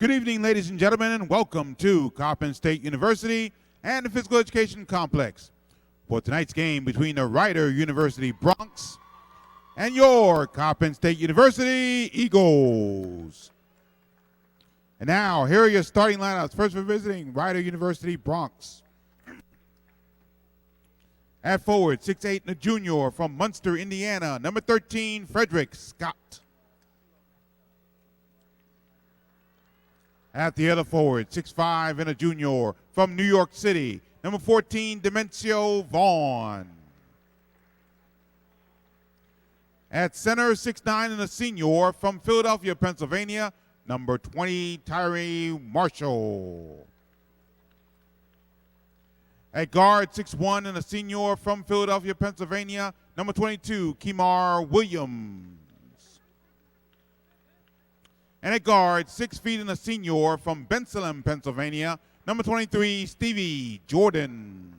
Good evening, ladies and gentlemen, and welcome to Coppin State University and the Physical Education Complex for tonight's game between the Rider University Broncs and your Coppin State University Eagles. And now, here are your starting lineups. First, we're visiting Rider University Broncs. At forward, 6'8" and a junior from Munster, Indiana, number 13, Frederick Scott. At the other forward, 6'5" and a junior from New York City, number 14, Demencio Vaughn. At center, 6'9" and a senior from Philadelphia, Pennsylvania, number 20, Tyree Marshall. At guard, 6'1" and a senior from Philadelphia, Pennsylvania, number 22, Kemar Williams. And at guard, 6 feet and a senior from Bensalem, Pennsylvania, number 23, Stevie Jordan.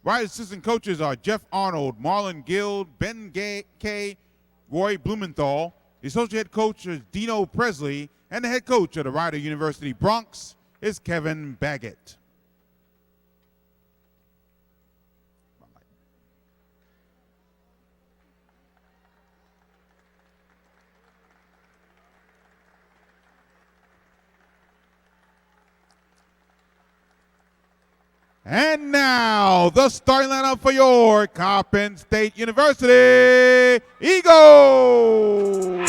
Rider assistant coaches are Jeff Arnold, Marlon Guild, Ben Kay, Roy Blumenthal. The associate head coach is Dino Presley, and the head coach of the Rider University Broncs is Kevin Baggett. And now, the starting lineup for your Coppin State University Eagles.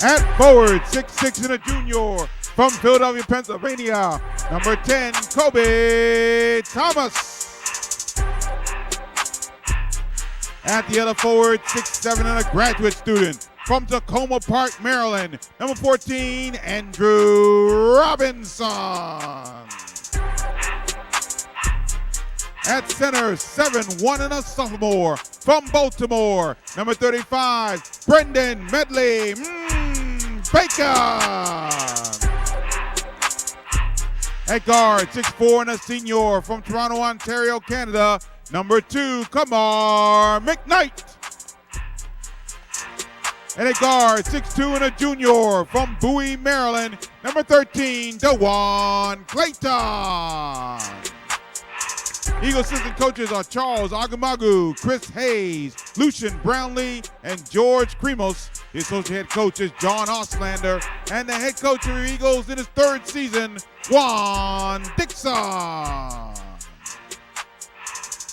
At forward, 6'6" and a junior from Philadelphia, Pennsylvania, number 10, Kobe Thomas. At the other forward, 6'7" and a graduate student from Tacoma Park, Maryland, number 14, Andrew Robinson. At center, 7'1" and a sophomore from Baltimore, number 35, Brendan Medley Baker. At guard, 6'4" and a senior from Toronto, Ontario, Canada, number 2, Kamar McKnight. And at guard, 6'2" and a junior from Bowie, Maryland, number 13, DeJuan Clayton. Eagle assistant coaches are Charles Agamagu, Chris Hayes, Lucian Brownlee, and George Kremos. The associate head coach is John Oslander, and the head coach of the Eagles in his 3rd season, Juan Dixon.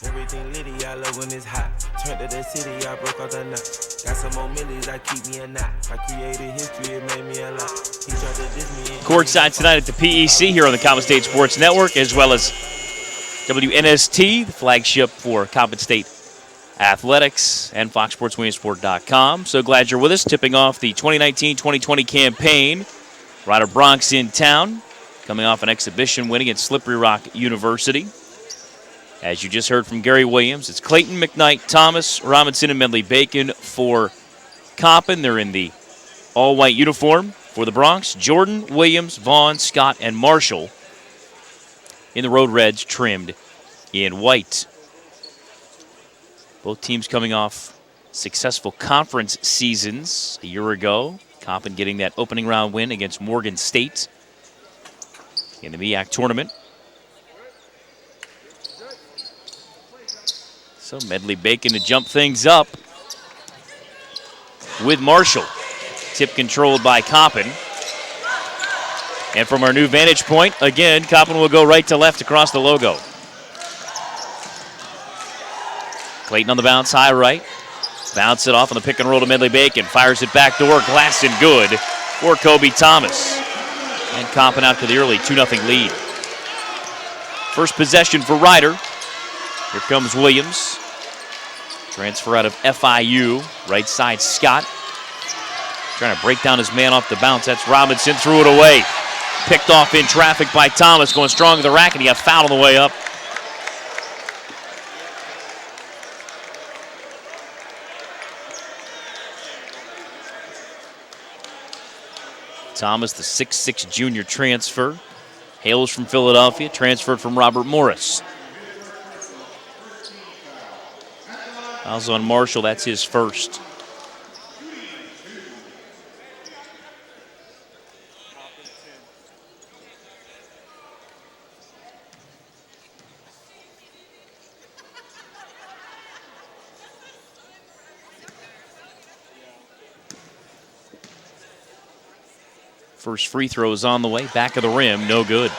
Everything litty, I love when it's hot. Turned to the city, I broke all the nuts. Got some more millies, I keep me a knot. I created history, it made me a lot. He tried to diss me. Courtside tonight at the PEC here on the Coppin State Sports Network, as well as WNST, the flagship for Coppin State Athletics, and FoxSportsWilliamsport.com. So glad you're with us, tipping off the 2019-2020 campaign. Rider Broncs in town, coming off an exhibition win against Slippery Rock University. As you just heard from Gary Williams, it's Clayton, McKnight, Thomas, Robinson, and Medley Bacon for Coppin. They're in the all-white uniform for the Broncs. Jordan, Williams, Vaughn, Scott, and Marshall in the Road Reds, trimmed in white. Both teams coming off successful conference seasons a year ago. Coppin getting that opening round win against Morgan State in the MEAC tournament. So Medley Bacon to jump things up with Marshall. Tip controlled by Coppin. And from our new vantage point, again, Coppin will go right to left across the logo. Clayton on the bounce, high right. Bounce it off on the pick and roll to Medley Bacon. Fires it back door, glassed and good for Kobe Thomas. And Coppin out to the early 2-0 lead. First possession for Rider. Here comes Williams. Transfer out of FIU. Right side, Scott. Trying to break down his man off the bounce. That's Robinson, threw it away. Picked off in traffic by Thomas, going strong to the rack, and he got fouled on the way up. Thomas, the 6'6" junior transfer, hails from Philadelphia, transferred from Robert Morris. Fouls on Marshall, that's his first. First free throw is on the way. Back of the rim, no good.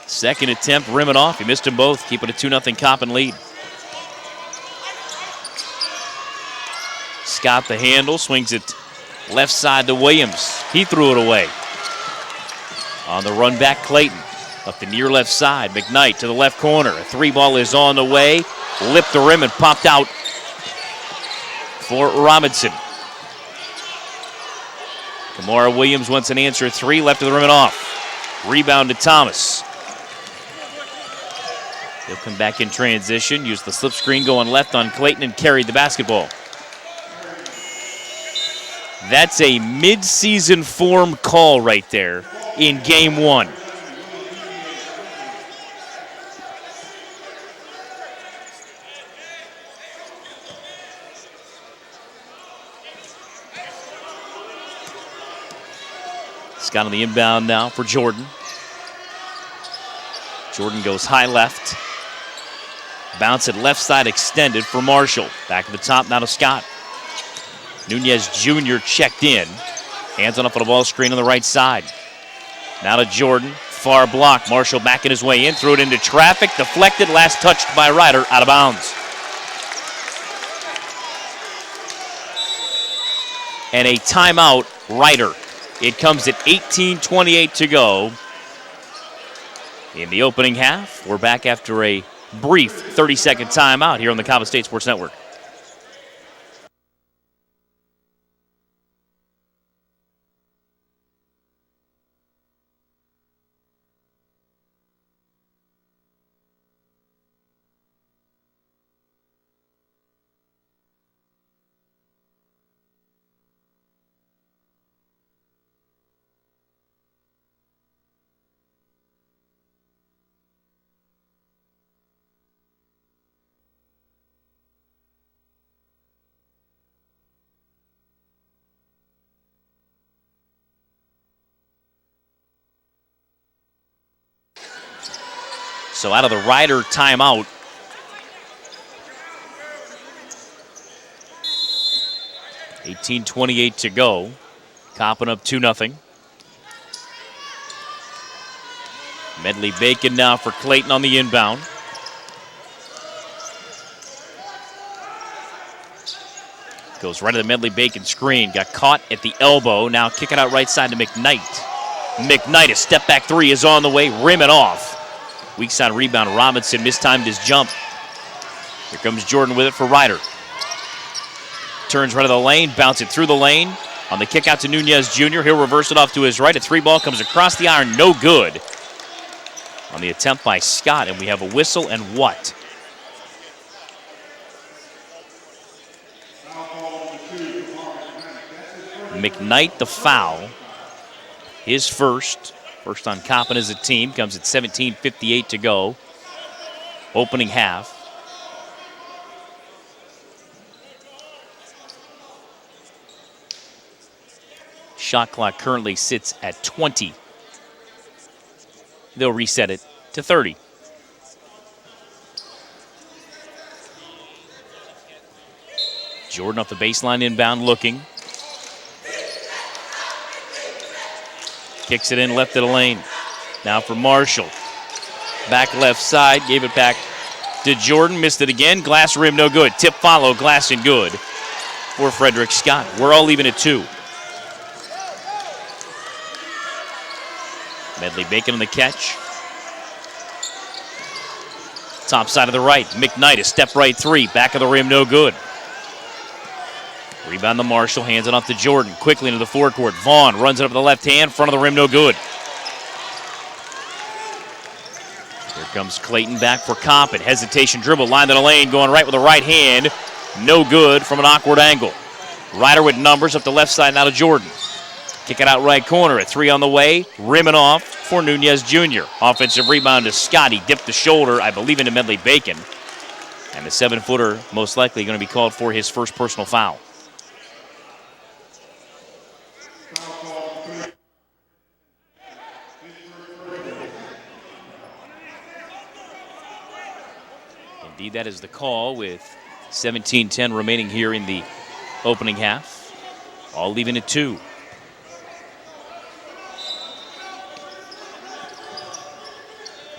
Second attempt, rim it off. He missed them both, keeping a 2-0 Coppin lead. Scott the handle, swings it left side to Williams. He threw it away. On the run back, Clayton. Up the near left side, McKnight to the left corner. A three ball is on the way. Lipped the rim and popped out for Robinson. Kamara Williams wants an answer three, left of the rim and off. Rebound to Thomas. He'll come back in transition, use the slip screen going left on Clayton and carried the basketball. That's a mid-season form call right there in game one. Scott on the inbound now for Jordan. Jordan goes high left. Bounce it left side extended for Marshall. Back at the top now to Scott. Nunez Jr. checked in. Hands on up on the ball screen on the right side. Now to Jordan. Far block. Marshall backing his way in. Threw it into traffic. Deflected. Last touched by Ryder. Out of bounds. And a timeout, Ryder. It comes at 18:28 to go in the opening half. We're back after a brief 30-second timeout here on the Coppin State Sports Network. So out of the Ryder timeout, $18:28 to go. Coppin up 2-0. Medley Bacon now for Clayton on the inbound. Goes right to the Medley Bacon screen. Got caught at the elbow. Now kick it out right side to McKnight. McKnight, a step back three is on the way. Rim it off. Weak side rebound. Robinson mistimed his jump. Here comes Jordan with it for Ryder. Turns right of the lane. Bounce it through the lane. On the kick out to Nunez Jr. He'll reverse it off to his right. A three ball comes across the iron. No good. On the attempt by Scott. And we have a whistle and what? McKnight the foul. His first. First on Coppin as a team. Comes at 17:58 to go. Opening half. Shot clock currently sits at 20. They'll reset it to 30. Jordan off the baseline inbound looking. Kicks it in left of the lane. Now for Marshall. Back left side. Gave it back to Jordan. Missed it again. Glass rim no good. Tip follow. Glass and good for Frederick Scott. We're all leaving at 2. Medley Bacon on the catch. Top side of the right. McKnight a step right three. Back of the rim no good. Rebound to Marshall, hands it off to Jordan. Quickly into the forecourt. Vaughn runs it up with the left hand. Front of the rim, no good. Here comes Clayton back for Coppin. Hesitation dribble, line to the lane, going right with the right hand. No good from an awkward angle. Ryder with numbers up the left side now to Jordan. Kick it out right corner. A three on the way. Rimming off for Nunez Jr. Offensive rebound to Scott. He dipped the shoulder, I believe, into Medley Bacon. And the 7-footer most likely going to be called for his first personal foul. Indeed, that is the call with 17:10 remaining here in the opening half. All leaving at 2.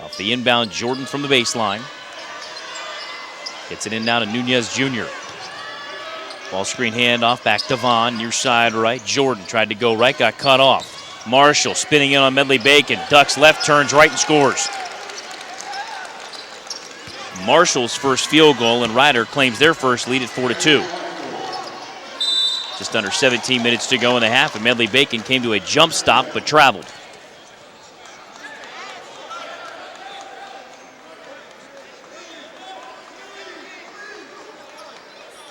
Off the inbound, Jordan from the baseline. Gets it in now to Nunez Jr. Ball screen handoff, back to Vaughn, near side right. Jordan tried to go right, got cut off. Marshall spinning in on Medley Bacon. Ducks left, turns right, and scores. Marshall's first field goal, and Ryder claims their first lead at 4-2. Just under 17 minutes to go in the half, and Medley Bacon came to a jump stop but traveled.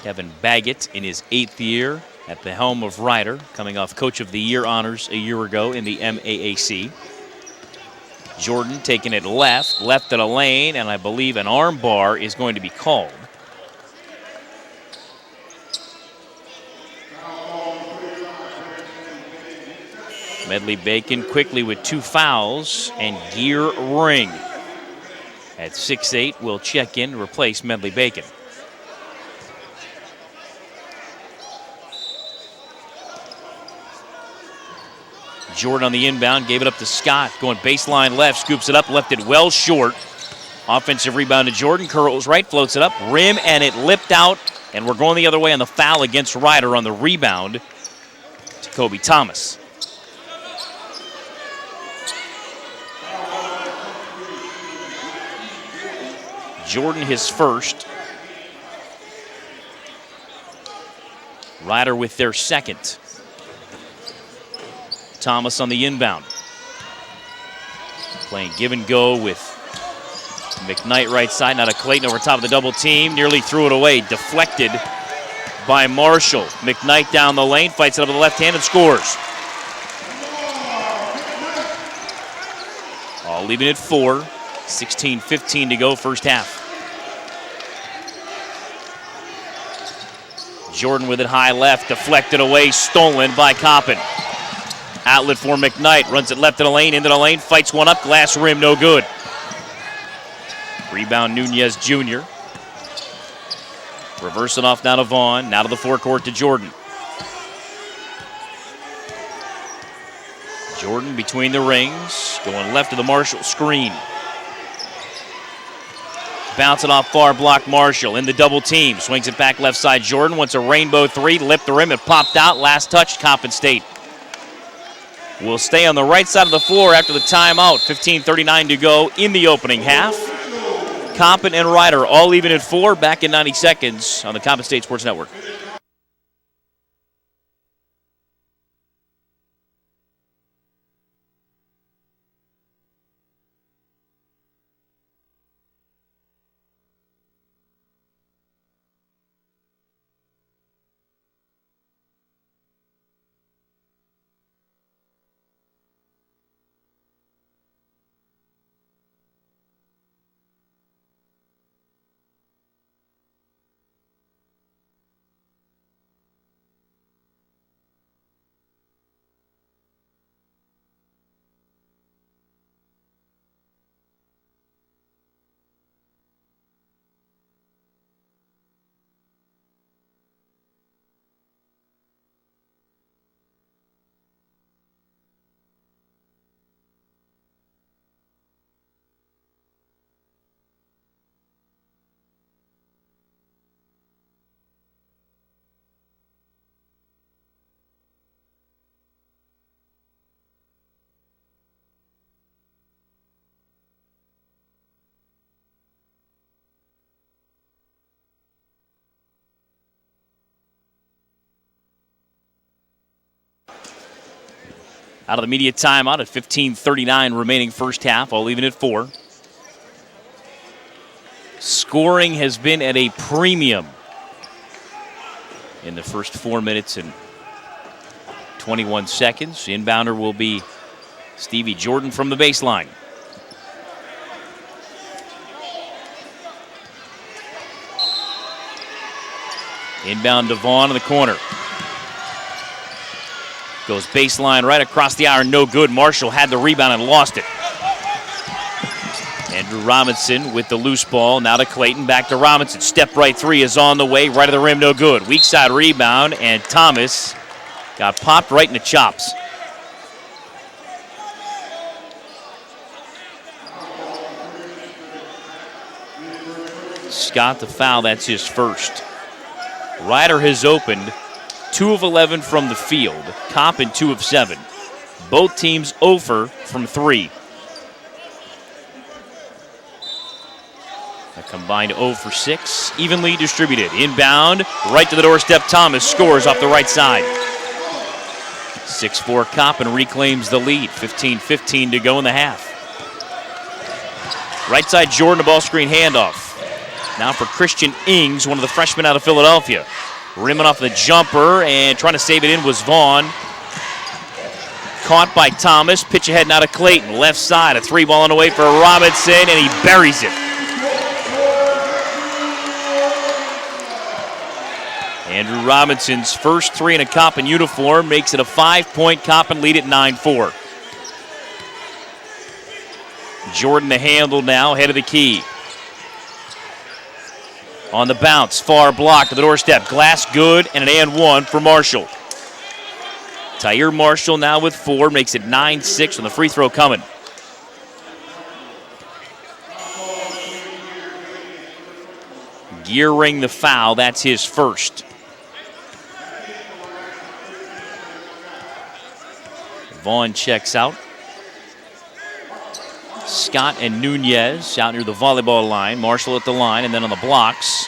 Kevin Baggett in his 8th year at the helm of Ryder, coming off Coach of the Year honors a year ago in the MAAC. Jordan taking it left of the lane, and I believe an arm bar is going to be called. Medley Bacon quickly with 2 fouls and gear ring. At 6'8", will check in to replace Medley Bacon. Jordan on the inbound, gave it up to Scott, going baseline left, scoops it up, left it well short. Offensive rebound to Jordan, curls right, floats it up, rim, and it lipped out, and we're going the other way on the foul against Ryder on the rebound to Kobe Thomas. Jordan his first. Ryder with their second. Thomas on the inbound. Playing give and go with McKnight right side. Now to Clayton over top of the double team. Nearly threw it away. Deflected by Marshall. McKnight down the lane. Fights it up with the left hand and scores. All leaving at 4. 16-15 to go first half. Jordan with it high left. Deflected away. Stolen by Coppin. Outlet for McKnight, runs it left of the lane, into the lane, fights one up, glass rim, no good. Rebound Nunez Jr. Reversing off now to Vaughn, now to the forecourt to Jordan. Jordan between the rings, going left of the Marshall screen. Bouncing off far block Marshall, in the double team, swings it back left side Jordan, wants a rainbow 3, lipped the rim, it popped out, last touch, Coppin State. Will stay on the right side of the floor after the timeout. 15:39 to go in the opening half. Coppin and Ryder all even at 4. Back in 90 seconds on the Coppin State Sports Network. Out of the media timeout at 15:39 remaining first half, all even at 4. Scoring has been at a premium in the first 4 minutes and 21 seconds. Inbounder will be Stevie Jordan from the baseline. Inbound to Vaughn in the corner. Goes baseline right across the iron, no good. Marshall had the rebound and lost it. Andrew Robinson with the loose ball. Now to Clayton, back to Robinson. Step right three is on the way. Right of the rim, no good. Weak side rebound, and Thomas got popped right in the chops. Scott the foul, that's his first. Ryder has opened 2 of 11 from the field. Coppin 2 of 7. Both teams 0 from 3. A combined 0 for 6, evenly distributed. Inbound, right to the doorstep. Thomas scores off the right side. 6-4 Coppin reclaims the lead. 15-15 to go in the half. Right side Jordan, a ball screen handoff. Now for Christian Ings, one of the freshmen out of Philadelphia. Rimming off the jumper and trying to save it in was Vaughn. Caught by Thomas. Pitch ahead now to Clayton. Left side, a 3-ball on the way for Robinson, and he buries it. Andrew Robinson's first 3 in a Coppin uniform makes it a 5-point Coppin lead at 9-4. Jordan the handle now, head of the key. On the bounce, far block to the doorstep. Glass good, and an and one for Marshall. Tyre Marshall now with 4, makes it 9-6 on the free throw coming. Gearing the foul, that's his first. Vaughn checks out. Scott and Nunez out near the volleyball line. Marshall at the line, and then on the blocks.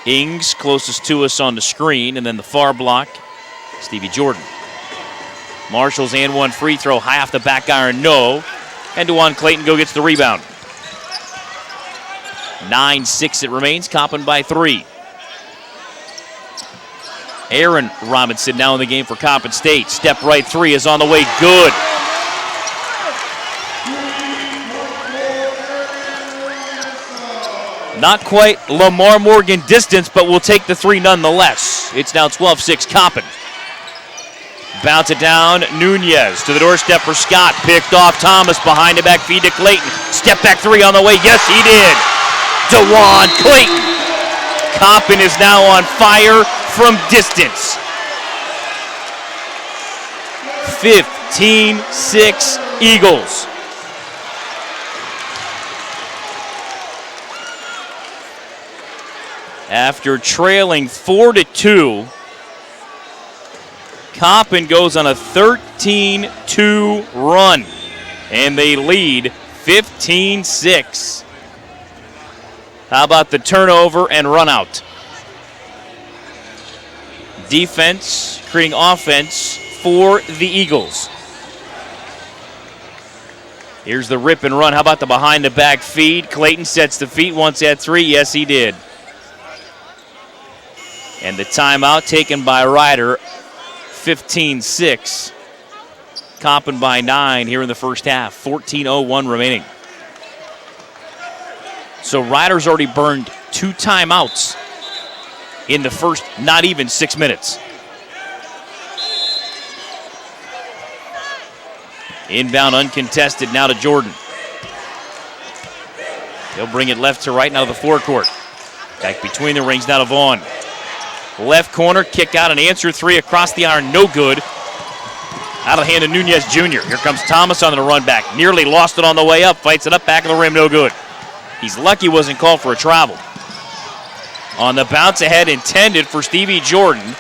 Ings closest to us on the screen, and then the far block, Stevie Jordan. Marshall's and one free throw, high off the back iron, no. And DeJuan Clayton gets the rebound. 9-6 it remains, Coppin by 3. Aaron Robinson now in the game for Coppin State. Step right 3 is on the way, good. Not quite Lamar Morgan distance, but we'll take the 3 nonetheless. It's now 12-6 Coppin. Bounce it down, Nunez to the doorstep for Scott. Picked off Thomas, behind the back feed to Clayton. Step back 3 on the way, yes he did. DeJuan Clayton. Coppin is now on fire from distance. 15-6 Eagles. After trailing 4-2, Coppin goes on a 13-2 run, and they lead 15-6. How about the turnover and run out? Defense creating offense for the Eagles. Here's the rip and run. How about the behind the back feed? Clayton sets the feet, wants that 3. Yes, he did. And the timeout taken by Ryder. 15-6. Coppin by 9 here in the first half. 14:01 remaining. So Ryder's already burned 2 timeouts in the first not even 6 minutes. Inbound uncontested now to Jordan. He'll bring it left to right now to the forecourt. Back between the rings now to Vaughn. Left corner, kick out and answer 3 across the iron, no good. Out of the hand of Nunez Jr. Here comes Thomas on the run back. Nearly lost it on the way up, fights it up, back of the rim, no good. He's lucky he wasn't called for a travel. On the bounce ahead intended for Stevie Jordan.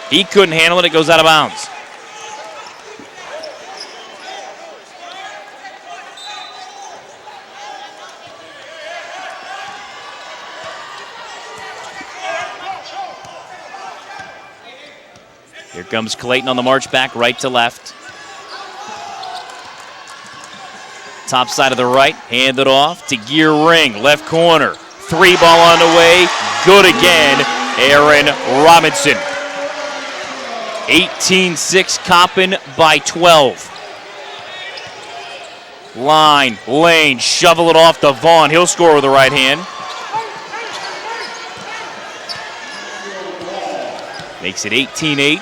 He couldn't handle it, it goes out of bounds. Here comes Clayton on the march back, right to left. Top side of the right, hand it off to Gear Ring, left corner. 3-ball on the way, good again, Aaron Robinson. 18-6 Coppin by 12. Line, lane, shovel it off to Vaughn. He'll score with the right hand. Makes it 18-8.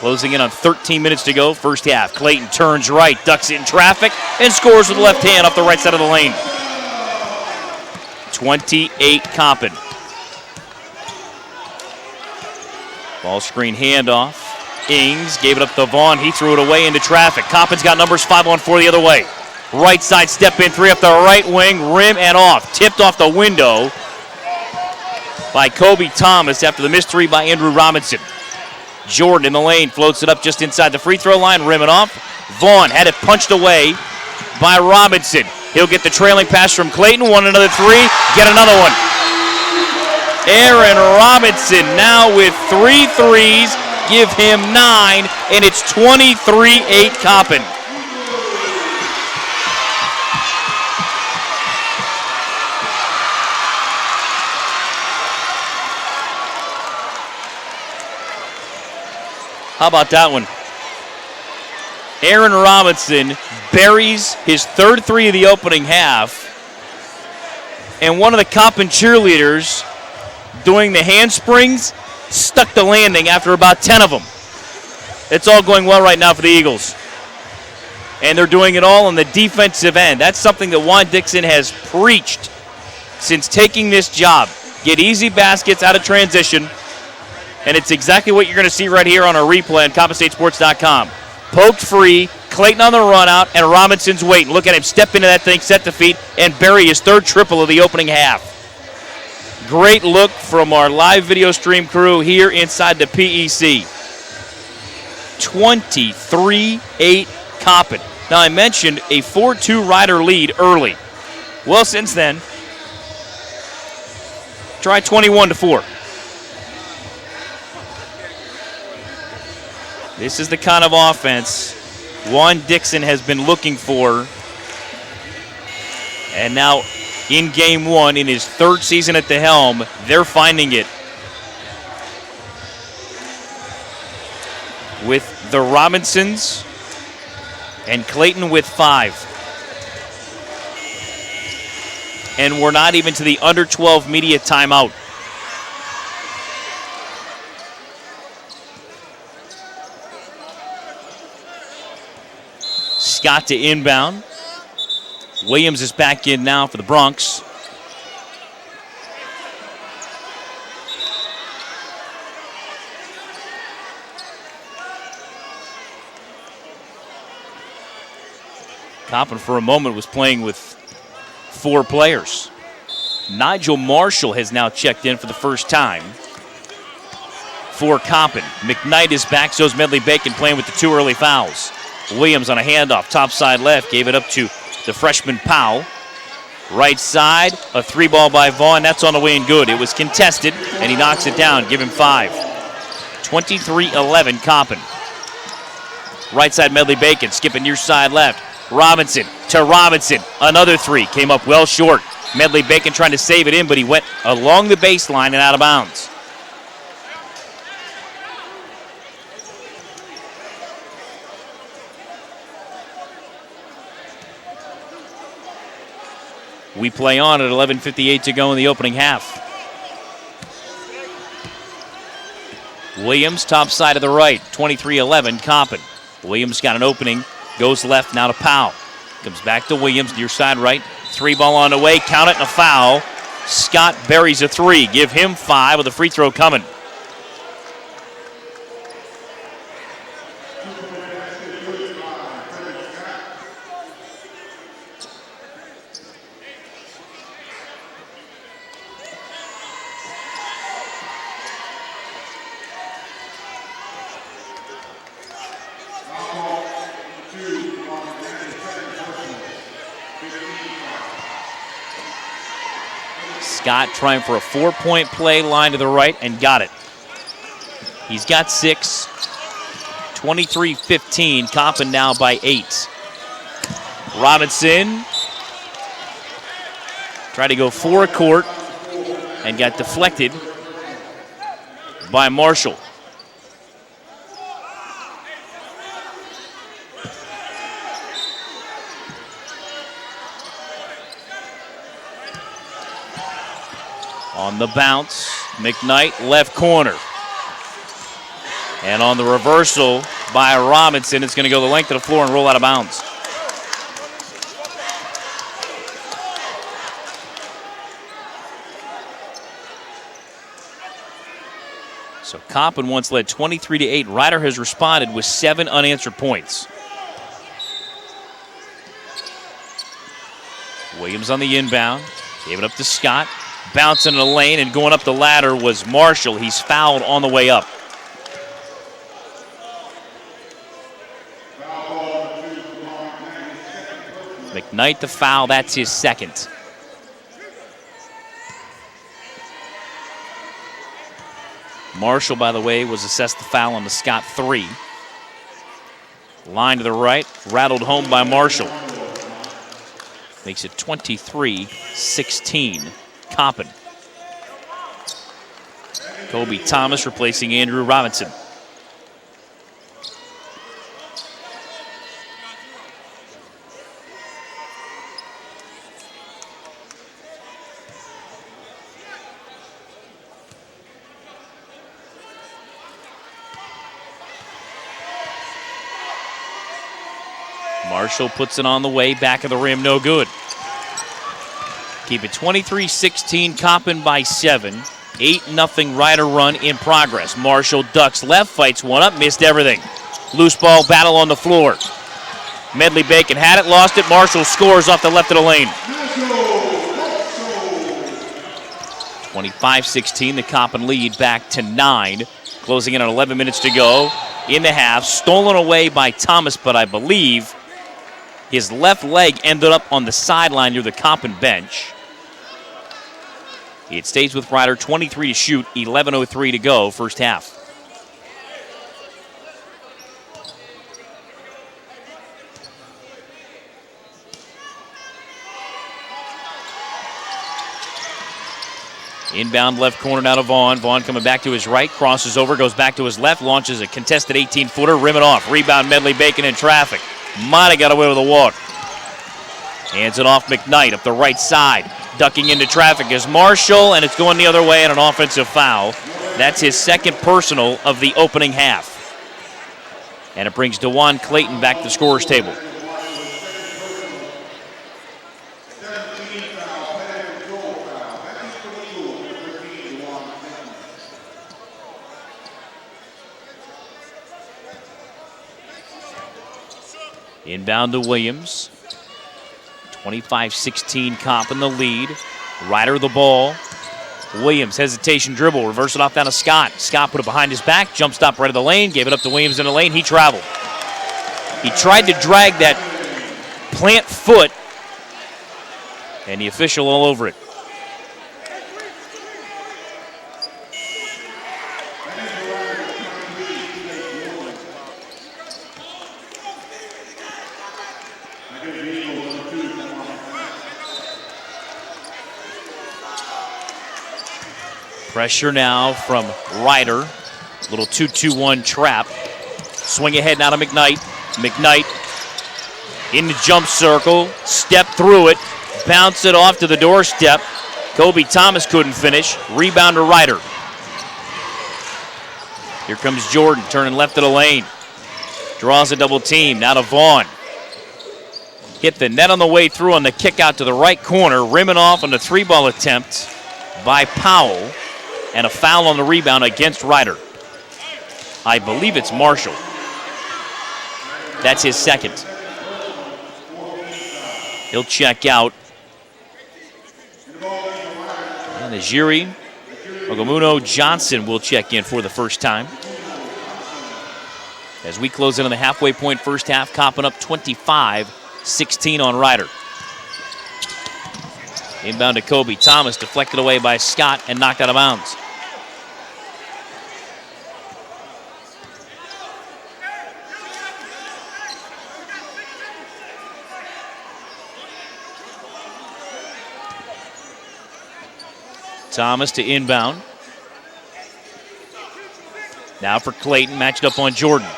Closing in on 13 minutes to go, first half. Clayton turns right, ducks it in traffic, and scores with the left hand off the right side of the lane. 28 Compton. Ball screen handoff. Ings gave it up to Vaughn. He threw it away into traffic. Compton's got numbers 5-on-4 the other way. Right side step in, three up the right wing, rim and off. Tipped off the window by Kobe Thomas after the missed three by Andrew Robinson. Jordan in the lane floats it up just inside the free throw line, rim it off. Vaughn had it punched away by Robinson. He'll get the trailing pass from Clayton, want another three, get another one. Aaron Robinson now with 3 threes, give him 9, and it's 23-8 Compton. How about that one? Aaron Robinson buries his third three of the opening half, and one of the Compton cheerleaders doing the handsprings stuck the landing after about 10 of them. It's all going well right now for the Eagles. And they're doing it all on the defensive end. That's something that Juan Dixon has preached since taking this job. Get easy baskets out of transition. And it's exactly what you're going to see right here on our replay on ComptonStateSports.com. Poked free, Clayton on the run out, and Robinson's waiting. Look at him step into that thing, set the feet, and bury his third triple of the opening half. Great look from our live video stream crew here inside the PEC. 23-8 Compton. Now, I mentioned a 4-2 Rider lead early. Well, since then, try 21-4. This is the kind of offense Juan Dixon has been looking for. And now in game one, in his third season at the helm, they're finding it. With the Robinsons and Clayton with 5. And we're not even to the under 12 media timeout. Scott to inbound. Williams is back in now for the Bronx. Compton for a moment was playing with 4 players. Nigel Marshall has now checked in for the first time for Compton. McKnight is back, so is Medley Bacon playing with the 2 early fouls. Williams on a handoff, top side left, gave it up to the freshman Powell. Right side, a 3-ball by Vaughn. That's on the way and good. It was contested, and he knocks it down. Give him 5. 23-11 Compton. Right side Medley Bacon, skipping near side left. Robinson to Robinson. Another 3. Came up well short. Medley Bacon trying to save it in, but he went along the baseline and out of bounds. We play on at 11:58 to go in the opening half. Williams, top side of the right, 23-11, Compton. Williams got an opening, goes left now to Powell. Comes back to Williams, near side right. 3-ball on the way, count it and a foul. Scott buries a 3, give him 5 with a free throw coming. Scott trying for a 4-point play, line to the right, and got it. He's got 6. 23-15, Compton now by 8. Robinson tried to go for a court and got deflected by Marshall. On the bounce, McKnight, left corner. And on the reversal by Robinson, it's going to go the length of the floor and roll out of bounds. So Coppin once led 23-8. Ryder has responded with 7 unanswered points. Williams on the inbound. Gave it up to Scott. Bouncing in the lane and going up the ladder was Marshall. He's fouled on the way up. McKnight the foul. That's his second. Marshall, by the way, was assessed the foul on the Scott 3. Line to the right, rattled home by Marshall. Makes it 23-16. Coppin. Kobe Thomas replacing Andrew Robinson. Marshall puts it on the way, back of the rim, no good. Keep it 23-16, Coppin by 7. 8-0 Ryder run in progress. Marshall ducks left, fights one up, missed everything. Loose ball battle on the floor. Medley Bacon had it, lost it. Marshall scores off the left of the lane. 25-16, the Coppin lead back to 9. Closing in on 11 minutes to go in the half. Stolen away by Thomas, but I believe his left leg ended up on the sideline near the Coppin bench. It stays with Ryder, 23 to shoot, 11:03 to go, first half. Inbound left corner now to Vaughn. Vaughn coming back to his right, crosses over, goes back to his left, launches a contested 18-footer, rim it off. Rebound Medley Bacon in traffic. Might have got away with a walk. Hands it off McKnight up the right side. Ducking into traffic is Marshall, and it's going the other way and an offensive foul. That's his second personal of the opening half. And it brings DeJuan Clayton back to the scorer's table. Inbound to Williams. 25-16 Coppin the lead. Ryder the ball. Williams, hesitation dribble, reverse it off down to Scott. Scott put it behind his back, jump stop right of the lane, gave it up to Williams in the lane. He traveled. He tried to drag that plant foot, and the official all over it. Pressure now from Ryder. Little 2-2-1 trap. Swing ahead now to McKnight. McKnight in the jump circle. Step through it. Bounce it off to the doorstep. Kobe Thomas couldn't finish. Rebound to Ryder. Here comes Jordan turning left of the lane. Draws a double team. Now to Vaughn. Hit the net on the way through on the kick out to the right corner. Rimming off on the 3-ball attempt by Powell. And a foul on the rebound against Ryder. I believe it's Marshall. That's his second. He'll check out. And Ajiri Ogamuno Johnson will check in for the first time. As we close in on the halfway point first half, Coppin up 25-16 on Ryder. Inbound to Kobe. Thomas deflected away by Scott and knocked out of bounds. Thomas to inbound. Now for Clayton, matched up on Jordan.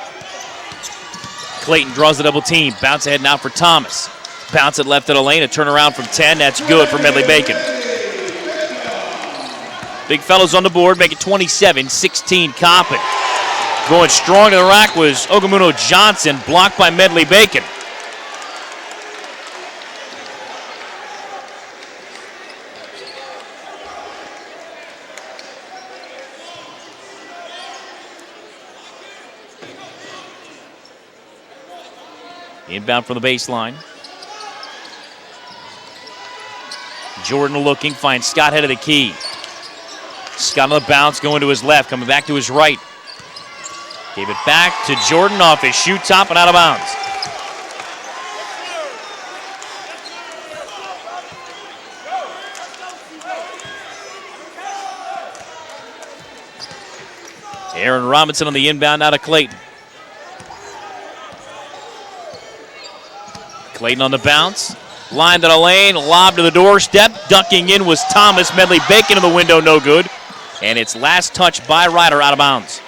Clayton draws the double team. Bounce ahead now for Thomas. Bounce it left of the lane, a turnaround from 10. That's good for Medley Bacon. Big fellas on the board, make it 27-16 Coppin. Going strong to the rack was Ogamuno Johnson, blocked by Medley Bacon. Inbound from the baseline. Jordan looking, finds Scott head of the key. Scott on the bounce, going to his left, coming back to his right. Gave it back to Jordan off his shoe top and out of bounds. Aaron Robinson on the inbound, out of Clayton. Clayton on the bounce. Line to the lane, lob to the doorstep. Ducking in was Thomas. Medley Bacon in the window, no good. And it's last touch by Ryder, out of bounds.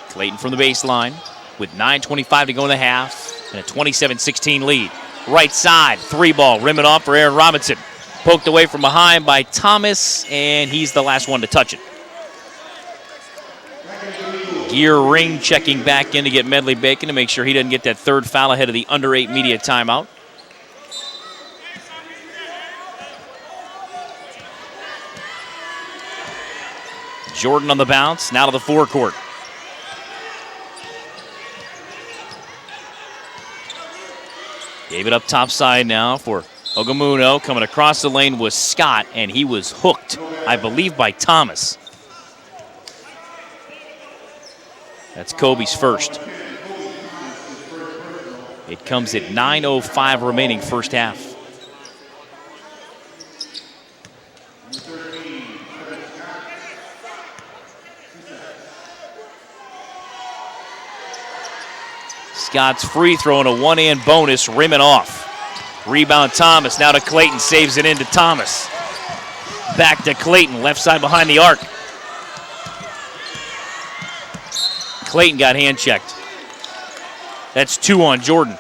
Clayton from the baseline with 9:25 to go in the half and a 27-16 lead. Right side, three ball, rim it off for Aaron Robinson. Poked away from behind by Thomas, and he's the last one to touch it. Gear Ring checking back in to get Medley Bacon to make sure he doesn't get that third foul ahead of the under 8 media timeout. Jordan on the bounce, now to the forecourt. Gave it up top side now for Ogamuno. Coming across the lane was Scott, and he was hooked, I believe, by Thomas. That's Kobe's first. It comes at 9:05 remaining first half. Scott's free throw and a one-hand bonus, rim it off. Rebound Thomas, now to Clayton, saves it into Thomas. Back to Clayton, left side behind the arc. Clayton got hand checked. That's 2 on Jordan.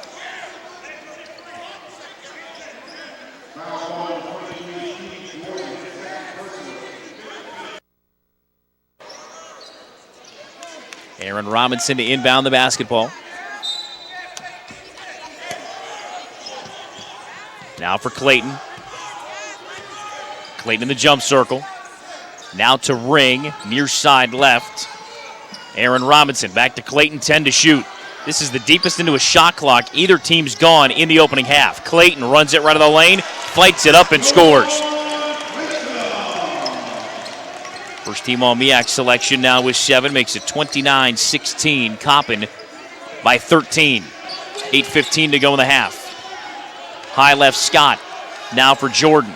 Aaron Robinson to inbound the basketball. Now for Clayton. Clayton in the jump circle. Now to Ring, near side left. Aaron Robinson back to Clayton, 10 to shoot. This is the deepest into a shot clock either team's gone in the opening half. Clayton runs it right of the lane, fights it up and scores. First team All-MEAC selection now with 7, makes it 29-16. Coppin by 13. 8:15 to go in the half. High left Scott, now for Jordan.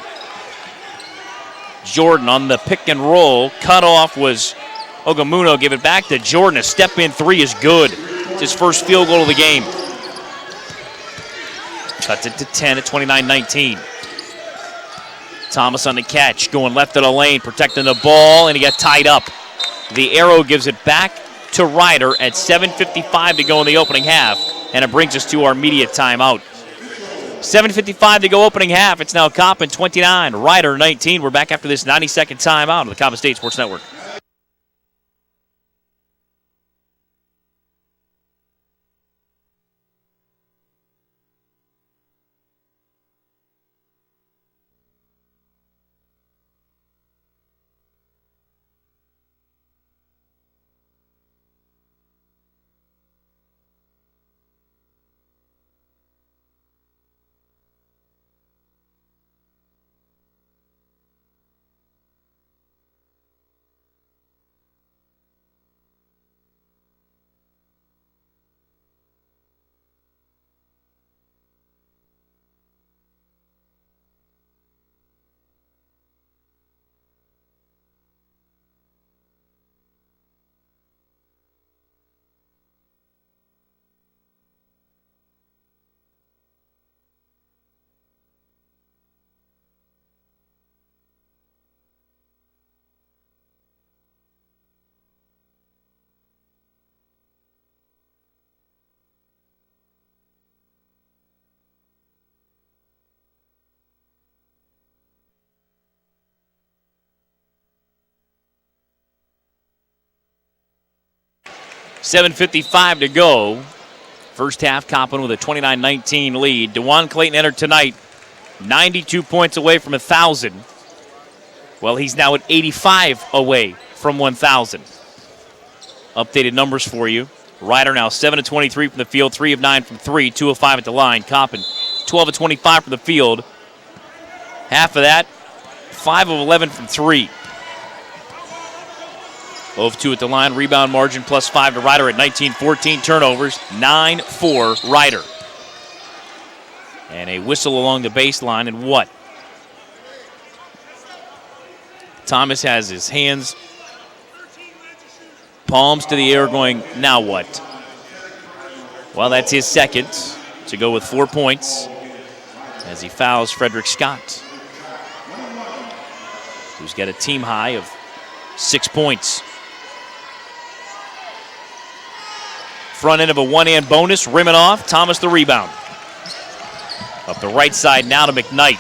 Jordan on the pick and roll. Cut off was Ogamuno. Give it back to Jordan. A step in three is good. It's his first field goal of the game. Cuts it to 10 at 29-19. Thomas on the catch, going left of the lane, protecting the ball, and he got tied up. The arrow gives it back to Ryder at 7:55 to go in the opening half, and it brings us to our media timeout. 7:55 to go opening half. It's now Coppin 29, Ryder 19. We're back after this 90-second timeout on the Coppin State Sports Network. 7:55 to go. First half, Coppin with a 29-19 lead. DeJuan Clayton entered tonight 92 points away from 1,000. Well, he's now at 85 away from 1,000. Updated numbers for you. Ryder now 7 of 23 from the field, 3 of 9 from 3, 2 of 5 at the line. Coppin 12 of 25 from the field. Half of that, 5 of 11 from 3. 0 of 2 at the line. Rebound margin +5 to Ryder at 19-14. Turnovers, 9-4 Ryder. And a whistle along the baseline, and what? Thomas has his hands, palms to the air going, now what? Well, that's his second to go with 4 points as he fouls Frederick Scott, who's got a team high of 6 points. Front end of a one-hand bonus, rimming off. Thomas the rebound. Up the right side now to McKnight.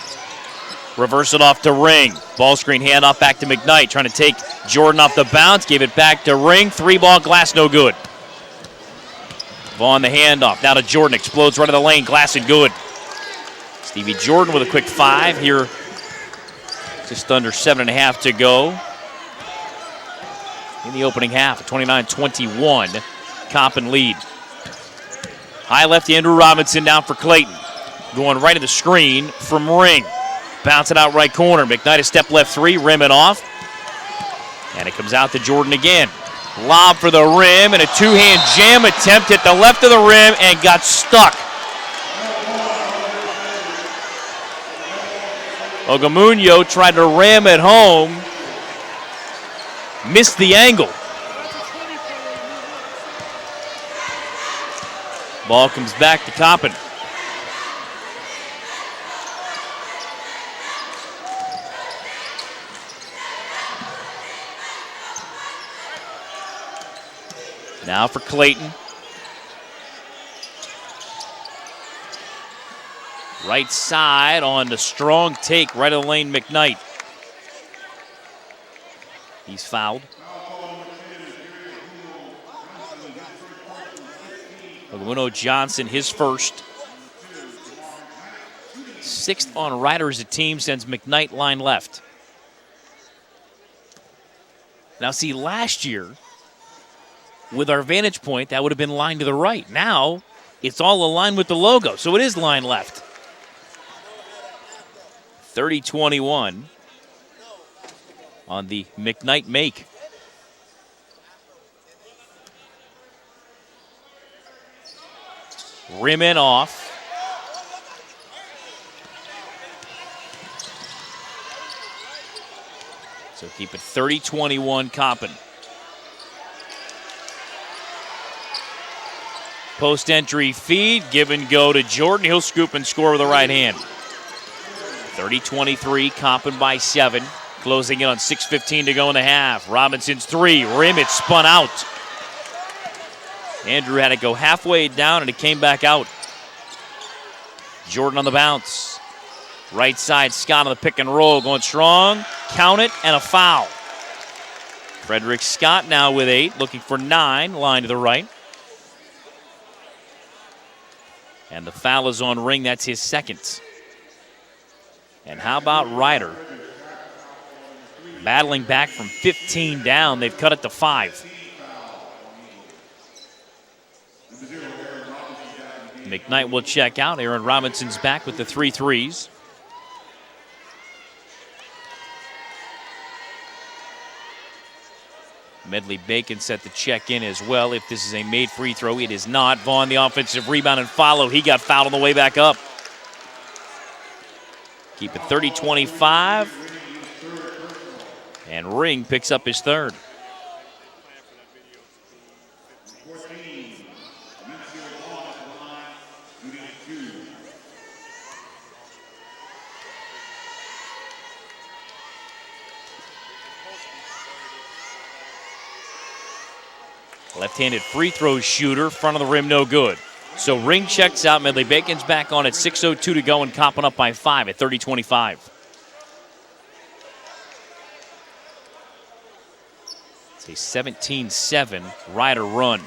Reverse it off to Ring. Ball screen handoff back to McKnight. Trying to take Jordan off the bounce. Gave it back to Ring. 3-ball glass, no good. Vaughn the handoff. Now to Jordan. Explodes right of the lane. Glass and good. Stevie Jordan with a quick 5 here. Just under 7.5 to go in the opening half. 29-21. Coppin lead. High left, Andrew Robinson down for Clayton. Going right of the screen from Ring. Bounce it out right corner. McKnight a step left 3, rim it off. And it comes out to Jordan again. Lob for the rim and a two-hand jam attempt at the left of the rim and got stuck. Ogamunyo tried to ram it home. Missed the angle. Ball comes back to Coppin. Now for Clayton. Right side on the strong take, right of the lane, McKnight. He's fouled. Ogamuno Johnson, his first. 6th on Ryder as a team since McKnight line left. Now see, last year, with our vantage point, that would have been line to the right. Now, it's all aligned with the logo, so it is line left. 30-21 on the McKnight make. Rim in off. So keep it 30-21 Coppin. Post entry feed, give and go to Jordan. He'll scoop and score with the right hand. 30-23, Coppin by 7. Closing in on 6:15 to go in the half. Robinson's 3, rim, it spun out. Andrew had to go halfway down and it came back out. Jordan on the bounce. Right side, Scott on the pick and roll, going strong. Count it, and a foul. Frederick Scott now with 8, looking for 9, line to the right. And the foul is on Ring, that's his second. And how about Ryder? Battling back from 15 down, they've cut it to 5. McKnight will check out. Aaron Robinson's back with the 3 threes. Medley Bacon set to check in as well. If this is a made free throw, it is not. Vaughn the offensive rebound and follow. He got fouled on the way back up. Keep it 30-25. And Ring picks up his third. Left-handed free throw shooter, front of the rim, no good. So Ring checks out. Medley Bacon's back on at 6:02 to go and Coppin up by 5 at 30-25. It's a 17-7 Ryder run.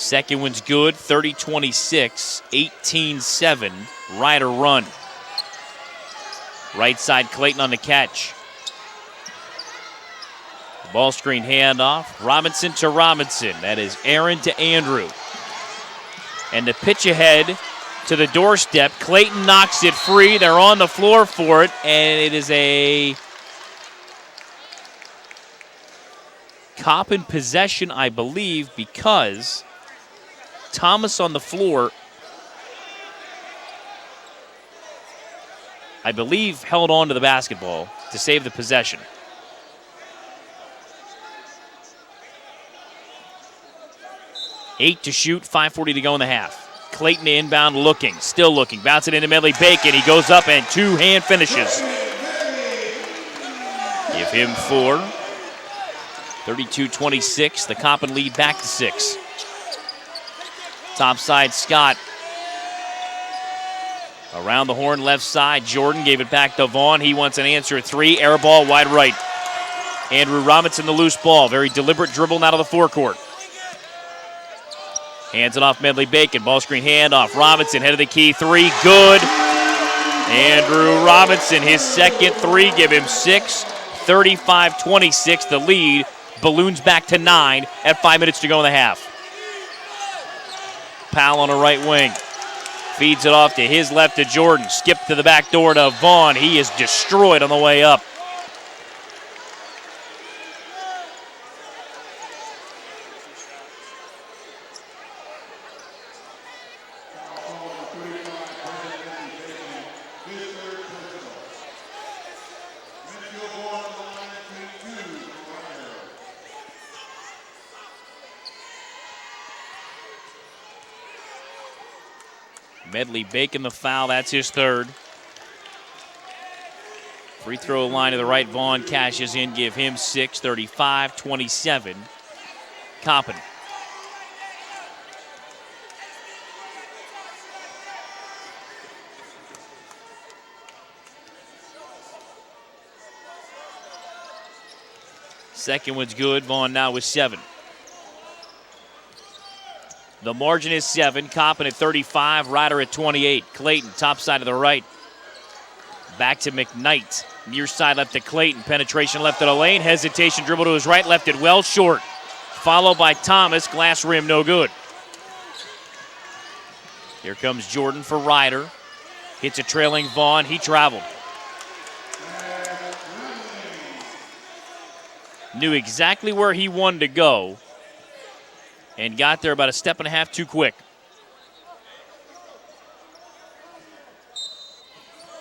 Second one's good, 30-26, 18-7, Ryder run. Right side, Clayton on the catch. Ball screen handoff, Robinson to Robinson. That is Aaron to Andrew. And the pitch ahead to the doorstep. Clayton knocks it free. They're on the floor for it, and it is a Coppin possession, I believe, because Thomas on the floor, I believe, held on to the basketball to save the possession. Eight to shoot, 5:40 to go in the half. Clayton inbound looking, still looking. Bounce it into Medley Bacon. He goes up and two-hand finishes. Give him 4. 32-26. The Coppin lead back to 6. Top side, Scott. Around the horn, left side. Jordan gave it back to Vaughn. He wants an answer at 3. Air ball, wide right. Andrew Robinson, the loose ball. Very deliberate dribble out of the forecourt. Hands it off Medley Bacon. Ball screen handoff. Robinson, head of the key. 3, good. Andrew Robinson, his second 3. Give him 6. 35-26, the lead. Balloons back to 9 at 5 minutes to go in the half. Powell on the right wing. Feeds it off to his left to Jordan. Skip to the back door to Vaughn. He is destroyed on the way up. Medley Bacon the foul, that's his 3rd. Free throw line to the right, Vaughn cashes in, give him 6, 35-27. Coppin. Second one's good, Vaughn now with 7. The margin is 7. Coppin at 35. Ryder at 28. Clayton, top side of the right. Back to McKnight. Near side left to Clayton. Penetration left to the lane. Hesitation, dribble to his right. Left it well short. Followed by Thomas. Glass rim, no good. Here comes Jordan for Ryder. Hits a trailing Vaughn. He traveled. Knew exactly where he wanted to go. And got there about a step and a half too quick.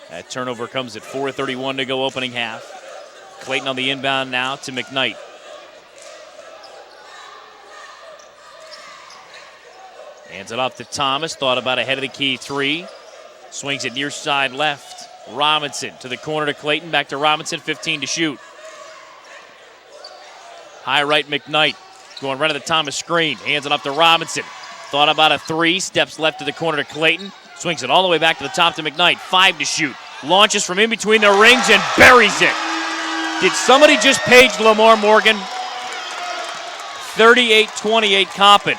That turnover comes at 4:31 to go opening half. Clayton on the inbound now to McKnight. Hands it off to Thomas. Thought about a head of the key 3. Swings it near side left. Robinson to the corner to Clayton. Back to Robinson. 15 to shoot. High right McKnight. Going right at the Thomas screen. Hands it up to Robinson. Thought about a 3. Steps left to the corner to Clayton. Swings it all the way back to the top to McKnight. 5 to shoot. Launches from in between the rings and buries it. Did somebody just page Lamar Morgan? 38-28 Coppin.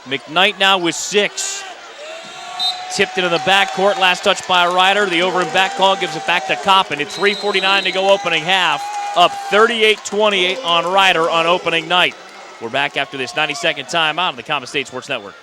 McKnight now with 6. Tipped it in the backcourt. Last touch by Ryder. The over and back call gives it back to Coppin. It's 3:49 to go opening half. Up 38-28 on Ryder on opening night. We're back after this 90-second timeout on the Coppin State Sports Network.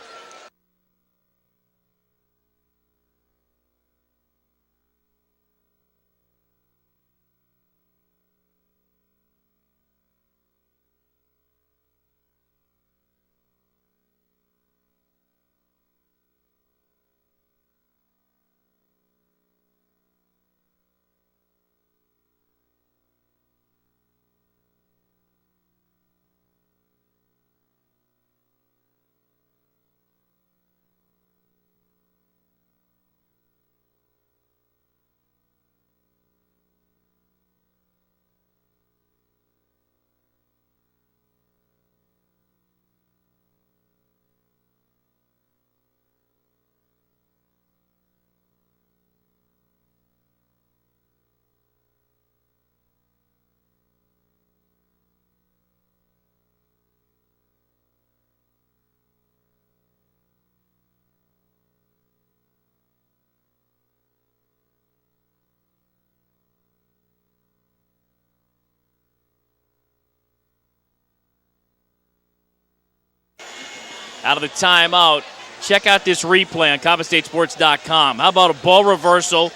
out of the timeout. Check out this replay on CommonStateSports.com. How about a ball reversal?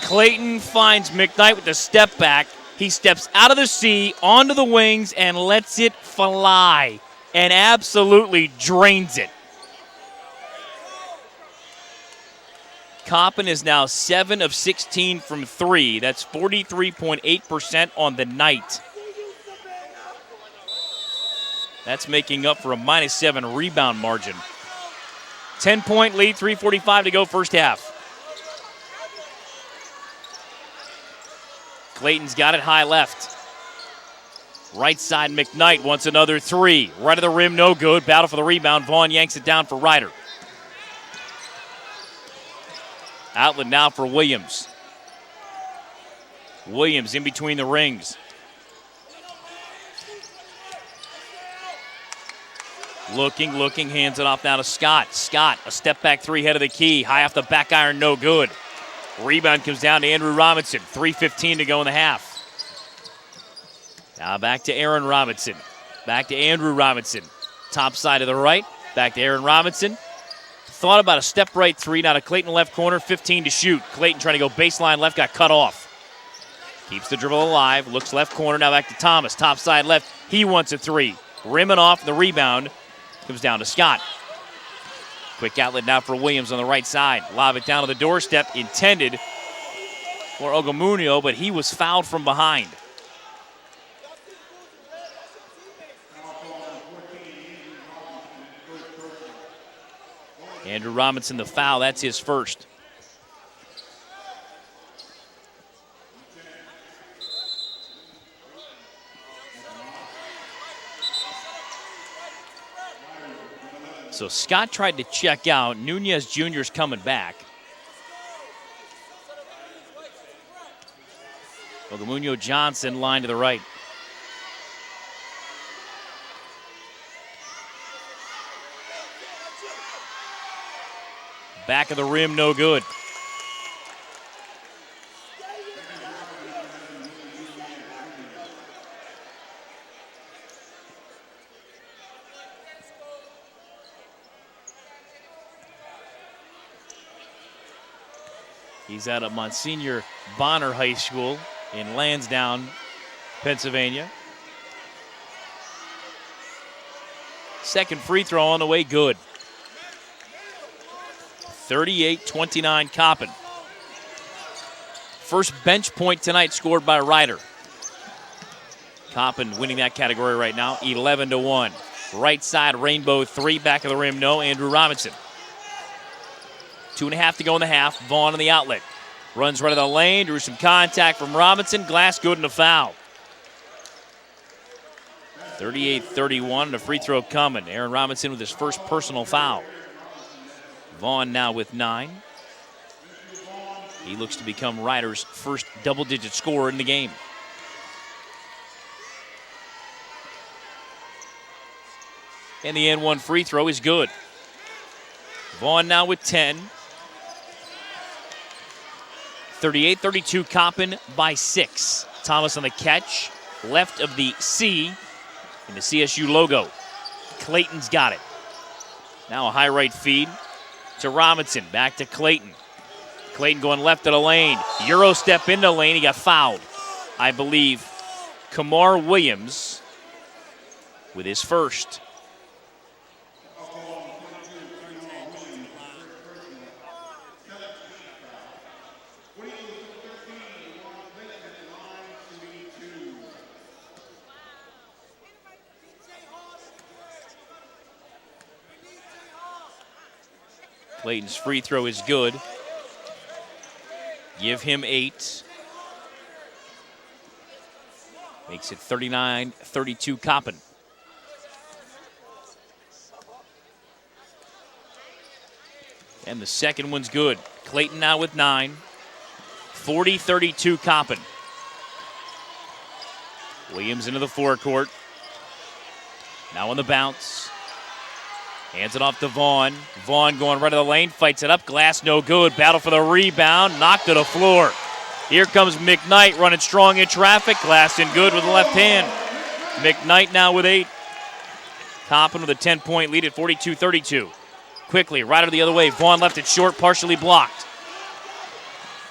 Clayton finds McKnight with the step back. He steps out of the C, onto the wings, and lets it fly, and absolutely drains it. Coppin is now 7 of 16 from 3. That's 43.8% on the night. That's making up for a -7 rebound margin. 10-point lead, 3:45 to go first half. Clayton's got it high left. Right side, McKnight wants another three. Right of the rim, no good. Battle for the rebound. Vaughn yanks it down for Ryder. Outlet now for Williams. Williams in between the rings. Looking, hands it off now to Scott. Scott, a step back three, head of the key. High off the back iron, no good. Rebound comes down to Andrew Robinson. 3:15 to go in the half. Now back to Aaron Robinson. Back to Andrew Robinson. Top side of the right. Back to Aaron Robinson. Thought about a step right three. Now to Clayton left corner. 15 to shoot. Clayton trying to go baseline left. Got cut off. Keeps the dribble alive. Looks left corner. Now back to Thomas. Top side left. He wants a three. Rimming off the rebound. Comes down to Scott. Quick outlet now for Williams on the right side. Lob it down to the doorstep. Intended for Ogamunio, but he was fouled from behind. Andrew Robinson, the foul. That's his first. So Scott tried to check out. Nunez Jr.'s coming back. Ogamunio Johnson line to the right. Back of the rim, no good. He's out of Monsignor Bonner High School in Lansdowne, Pennsylvania. Second free throw on the way, good. 38-29 Coppin. First bench point tonight scored by Ryder. Coppin winning that category right now, 11-1. Right side, rainbow three, back of the rim, no. Andrew Robinson. 2.5 to go in the half. Vaughn on the outlet. Runs right of the lane, drew some contact from Robinson. Glass good and a foul. 38-31 and a free throw coming. Aaron Robinson with his first personal foul. Vaughn now with 9. He looks to become Ryder's first double-digit scorer in the game. And the N1 free throw is good. Vaughn now with 10. 38-32 Coppin by 6. Thomas on the catch. Left of the C in the CSU logo. Clayton's got it. Now a high right feed to Robinson. Back to Clayton. Clayton going left of the lane. Euro step into the lane. He got fouled. I believe Kamar Williams with his first. Clayton's free throw is good. Give him 8. Makes it 39-32 Coppin. And the second one's good. Clayton now with 9. 40-32 Coppin. Williams into the forecourt. Now on the bounce. Hands it off to Vaughn. Vaughn going right of the lane, fights it up. Glass no good. Battle for the rebound. Knocked to the floor. Here comes McKnight running strong in traffic. Glass in good with the left hand. McKnight now with 8. Coppin with a 10-point lead at 42-32. Quickly, Ryder the other way. Vaughn left it short, partially blocked.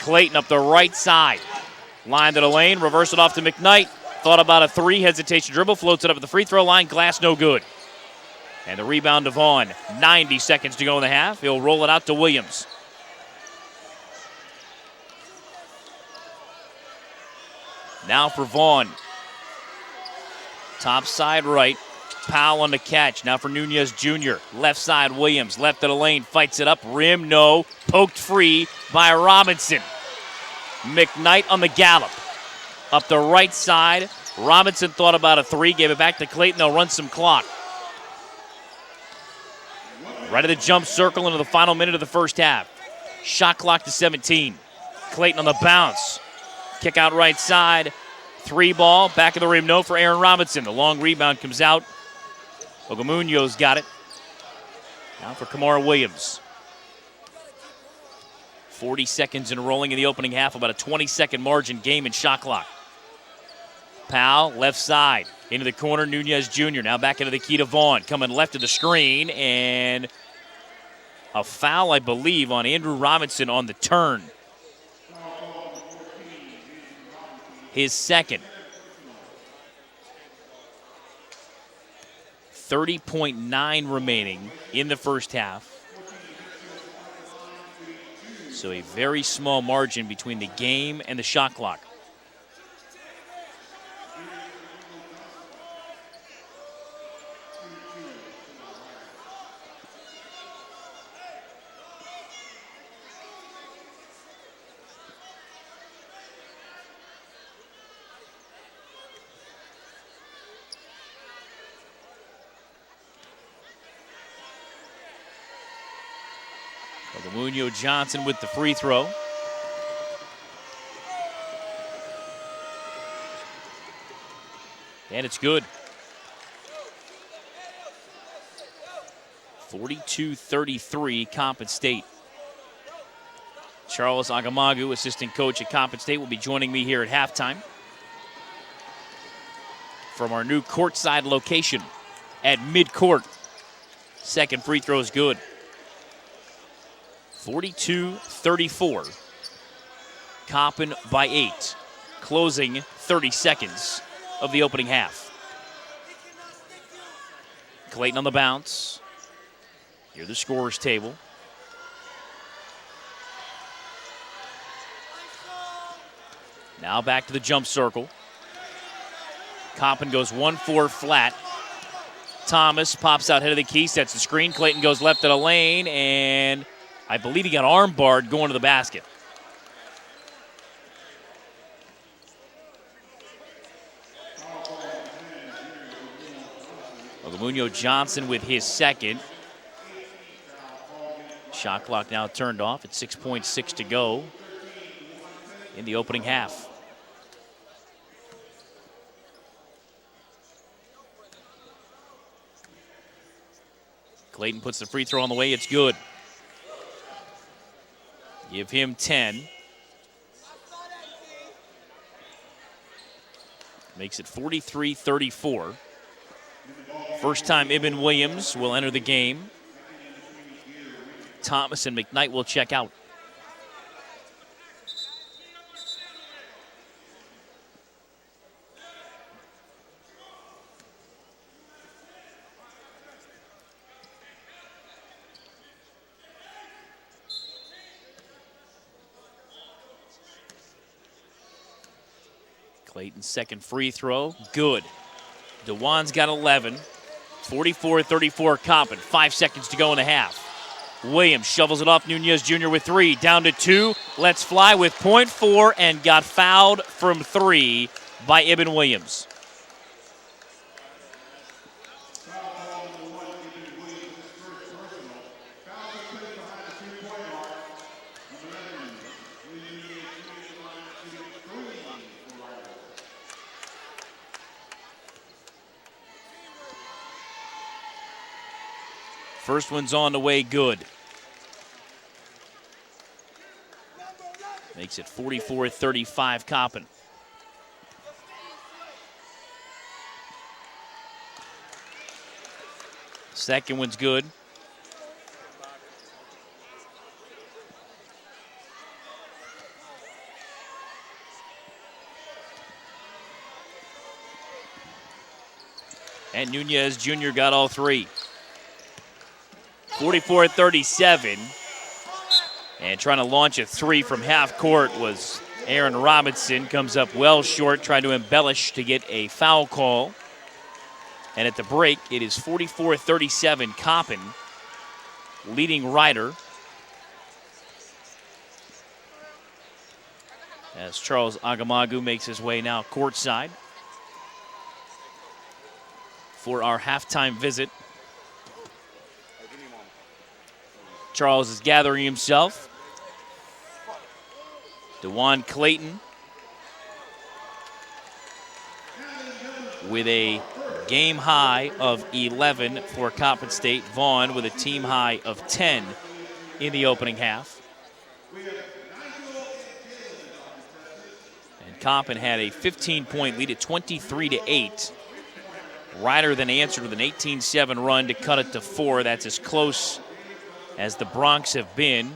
Clayton up the right side. Line to the lane, reverse it off to McKnight. Thought about a three, hesitation dribble, floats it up at the free throw line, glass no good. And the rebound to Vaughn. 90 seconds to go in the half. He'll roll it out to Williams. Now for Vaughn. Top side right. Powell on the catch. Now for Nunez Jr. Left side Williams. Left of the lane. Fights it up. Rim, no. Poked free by Robinson. McKnight on the gallop. Up the right side. Robinson thought about a three. Gave it back to Clayton. They'll run some clock. Right of the jump circle into the final minute of the first half. Shot clock to 17. Clayton on the bounce. Kick out right side. Three ball. Back of the rim, no for Aaron Robinson. The long rebound comes out. Ogamunyo's got it. Now for Kamara Williams. 40 seconds and rolling in the opening half. About a 20-second margin game in shot clock. Powell, left side. Into the corner, Nunez Jr. Now back into the key to Vaughn. Coming left of the screen. And a foul, I believe, on Andrew Robinson on the turn. His second. 30.9 remaining in the first half. So a very small margin between the game and the shot clock. Munyo Johnson with the free throw. And it's good. 42-33, Coppin State. Charles Agamagu, assistant coach at Coppin State, will be joining me here at halftime from our new courtside location at midcourt. Second free throw is good. 42-34. Coppin by 8. Closing 30 seconds of the opening half. Clayton on the bounce. Here the scorer's table. Now back to the jump circle. Coppin goes 1-4 flat. Thomas pops out head of the key, sets the screen. Clayton goes left of the lane, and I believe he got arm barred going to the basket. Ogamunyo Johnson with his second. Shot clock now turned off at 6.6 to go in the opening half. Clayton puts the free throw on the way. It's good. Give him 10. Makes it 43-34. First time Ibn Williams will enter the game. Thomas and McKnight will check out. Clayton's second free throw, good. DeJuan's got 11. 44-34 Coppin. 5 seconds to go in the half. Williams shovels it off. Nunez Jr. with 3. Down to 2. Let's fly with .4 and got fouled from 3 by Ibn Williams. First one's on the way, good. Makes it 44-35 Coppin. Second one's good. And Nunez Jr. got all three. 44-37. And trying to launch a three from half court was Aaron Robinson. Comes up well short, trying to embellish to get a foul call. And at the break, it is 44-37. Coppin leading Ryder. As Charles Agamagu makes his way now courtside for our halftime visit. Charles is gathering himself. DeJuan Clayton with a game high of 11 for Coppin State. Vaughn with a team high of 10 in the opening half. And Coppin had a 15-point lead at 23-8. Ryder then answered with an 18-7 run to cut it to 4. That's as close as the Bronx have been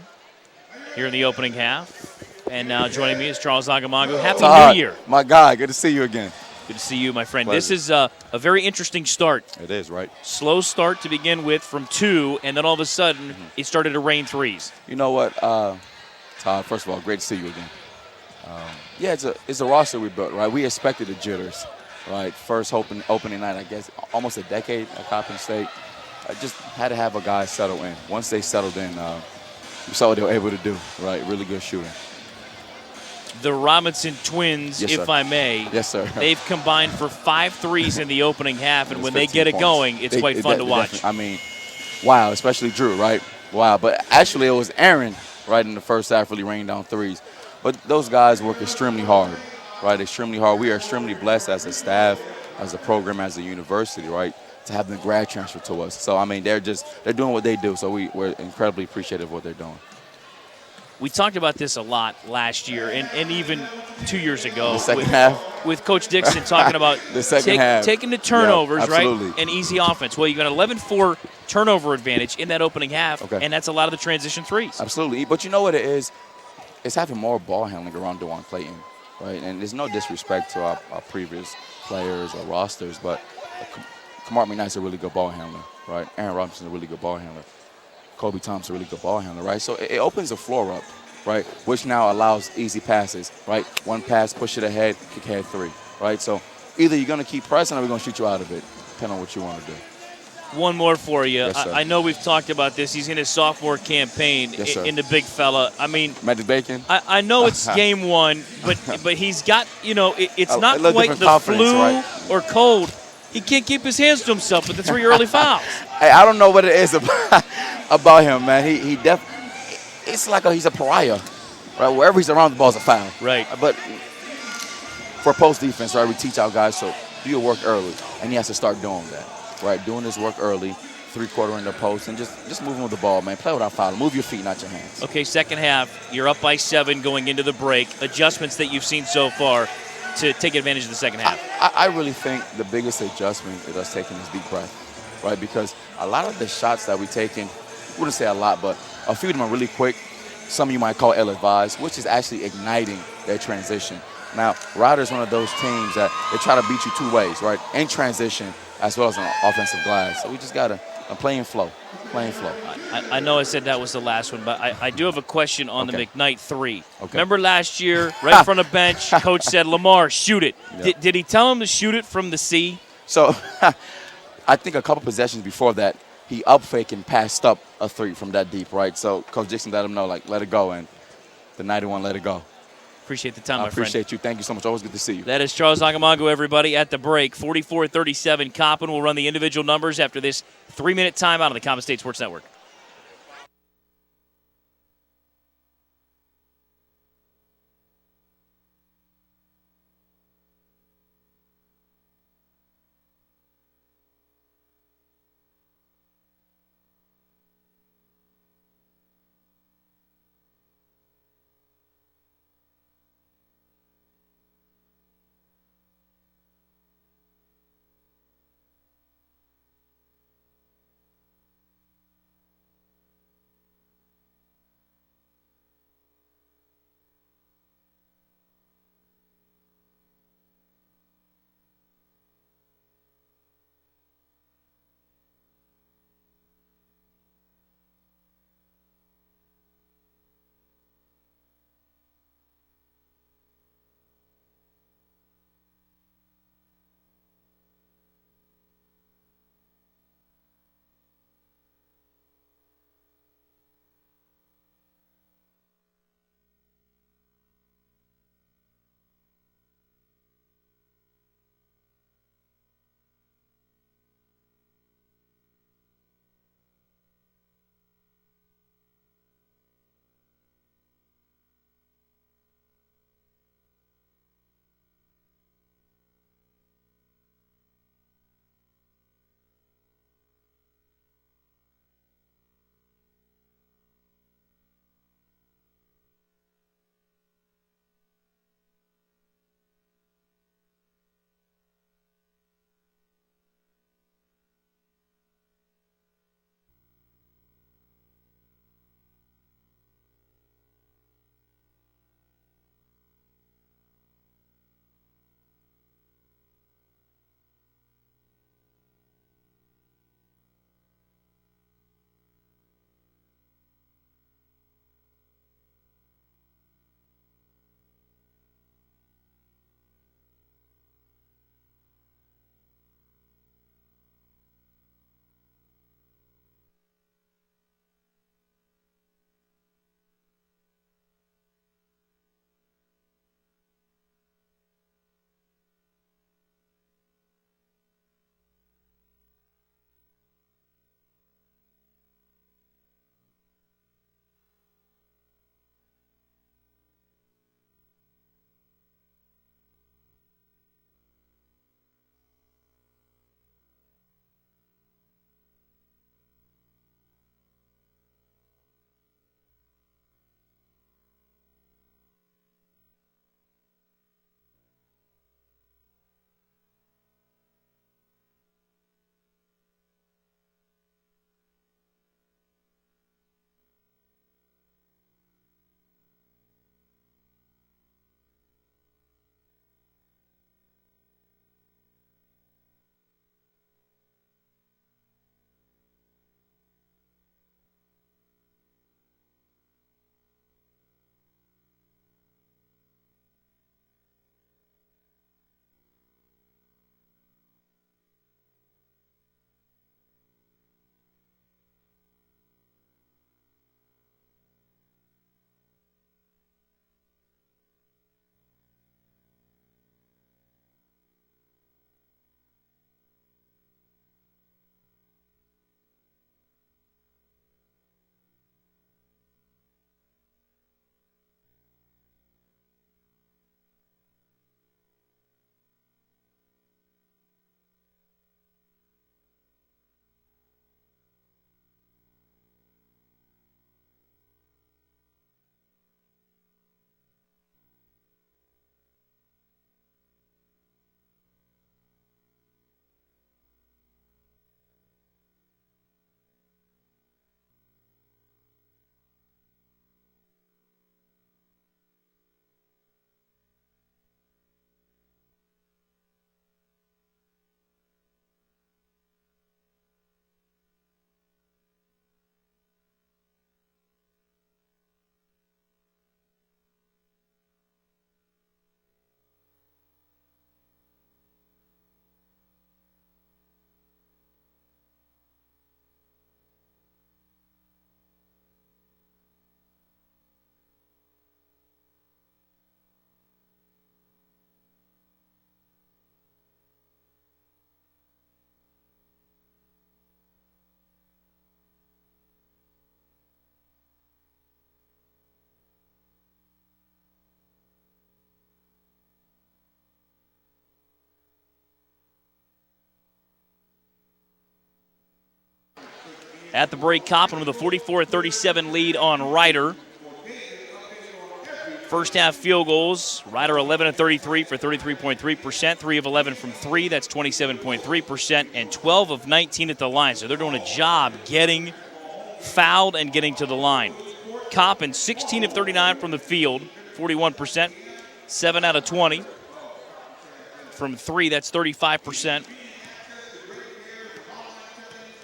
here in the opening half. And now joining me is Charles Agamagu. Happy New Year. My guy, good to see you again. Good to see you, my friend. Pleasure. This is a very interesting start. It is, right? Slow start to begin with from 2, and then all of a sudden it started to rain threes. You know what, Todd, first of all, great to see you again. Yeah, it's a roster we built, right? We expected the jitters, right? First opening night, I guess, almost a decade at Coppin State. I just had to have a guy settle in. Once they settled in, we saw what they were able to do, right? Really good shooting. The Robinson twins, Yes, if sir. I may. Yes, sir. They've combined for 5 threes in the opening half, and when they get it going, it's quite fun to watch. I mean, wow, especially Drew, right? Wow, but actually it was Aaron, right, in the first half really rained down threes. But those guys work extremely hard, right? Extremely hard. We are extremely blessed as a staff, as a program, as a university, right, to have them grad transfer to us. So, I mean, they're doing what they do, so we're incredibly appreciative of what they're doing. We talked about this a lot last year and even 2 years ago. The second half? With Coach Dixon talking about the second half. Taking the turnovers, right? And easy offense. Well, you got an 11-4 turnover advantage in that opening half, okay. And that's a lot of the transition threes. Absolutely. But you know what it is? It's having more ball handling around DeJuan Clayton, right? And there's no disrespect to our previous players or rosters, but Kamar McKnight's a really good ball handler, right? Aaron Robinson's a really good ball handler. Kobe Thompson's a really good ball handler, right? So it opens the floor up, right? Which now allows easy passes, right? One pass, push it ahead, kick ahead 3, right? So either you're going to keep pressing or we're going to shoot you out of it, depending on what you want to do. One more for you. Yes, sir. I know we've talked about this. He's in his sophomore campaign in the big fella. I mean, Magic Bacon? I know it's game 1, but he's got, it's not quite the flu right? or cold. He can't keep his hands to himself with the 3 early fouls. Hey, I don't know what it is about him, man. It's like he's a pariah, right? Wherever he's around, the ball's a foul. Right. But for post defense, right, we teach our guys to do your work early, and he has to start doing that, right? Doing his work early, 3/4 in the post, and just moving with the ball, man. Play without fouling. Move your feet, not your hands. Okay, second half, you're up by 7 going into the break. Adjustments that you've seen so far to take advantage of the second half. I really think the biggest adjustment is us taking this deep breath, right? Because a lot of the shots that we taking, I wouldn't say a lot, but a few of them are really quick. Some you might call ill-advised, which is actually igniting their transition. Now, Ryder's one of those teams that they try to beat you 2 ways, right? In transition as well as on offensive glass. So we just got to play in flow. I know I said that was the last one, but I do have a question on the McKnight 3. Okay. Remember last year, right in front of bench, Coach said, Lamar, shoot it. Yep. Did he tell him to shoot it from the C? So I think a couple possessions before that, he up-faked and passed up a 3 from that deep, right? So Coach Dixon let him know, let it go, and the 91 let it go. Appreciate the time, my friend. I appreciate you. Thank you so much. Always good to see you. That is Charles Agamagu, everybody, at the break. 44-37. Coppin will run the individual numbers after this 3-minute timeout on the Coppin State Sports Network. At the break, Coppin with a 44-37 lead on Ryder. First half field goals, Ryder 11 of 33 for 33.3%, 3 of 11 from 3, that's 27.3%, and 12 of 19 at the line. So they're doing a job getting fouled and getting to the line. Coppin 16 of 39 from the field, 41%, 7 out of 20 from 3, that's 35%,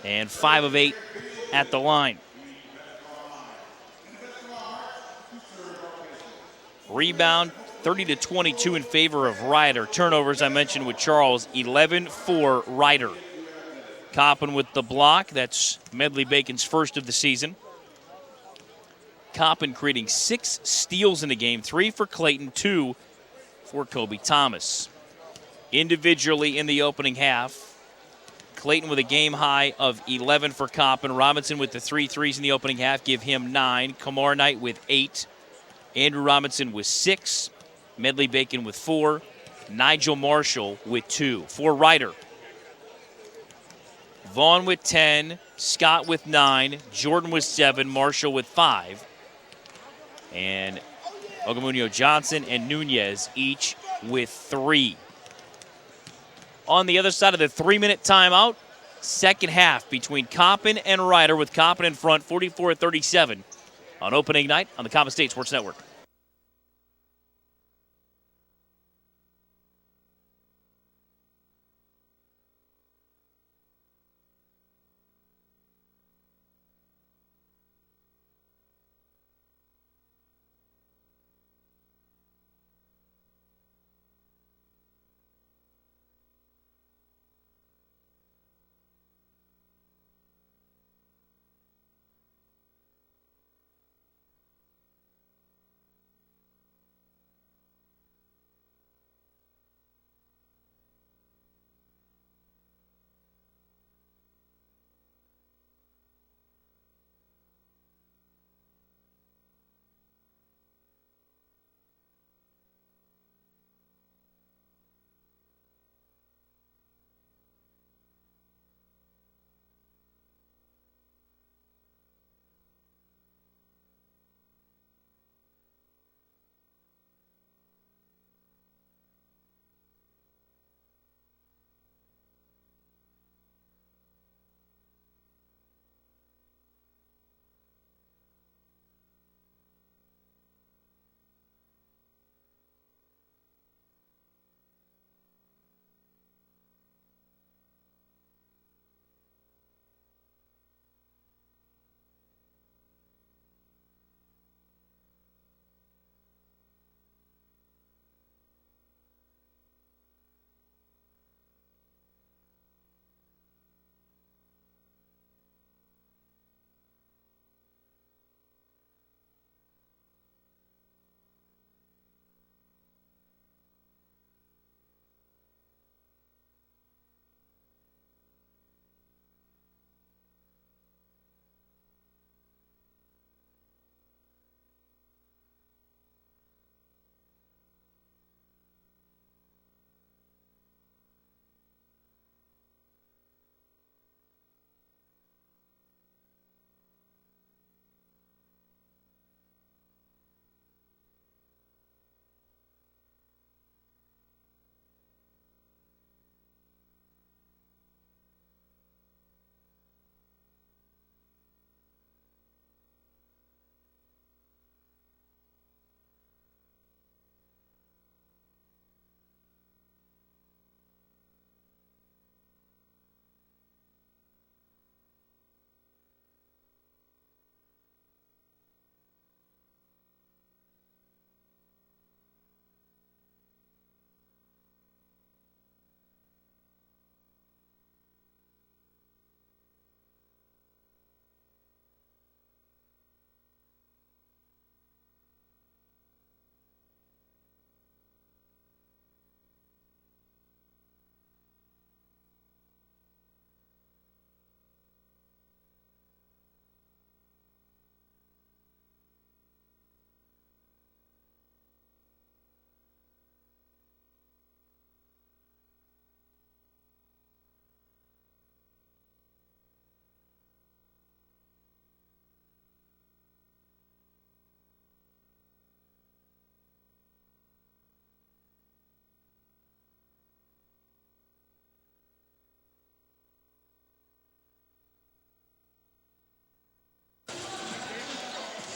and 5 of 8 at the line. Rebound 30-22 in favor of Ryder. Turnovers, I mentioned with Charles, 11 for Ryder. Coppin with the block. That's Medley Bacon's first of the season. Coppin creating 6 steals in the game, 3 for Clayton, 2 for Kobe Thomas. Individually in the opening half, Clayton with a game high of 11 for Coppin. Robinson with the 3 threes in the opening half, give him 9. Kamar Knight with 8. Andrew Robinson with 6. Medley Bacon with 4. Nigel Marshall with 2. For Ryder, Vaughn with 10. Scott with 9. Jordan with 7. Marshall with 5. And Ogamunio Johnson and Nunez each with 3. On the other side of the 3-minute timeout, second half between Coppin and Ryder, with Coppin in front 44-37 on opening night on the Coppin State Sports Network.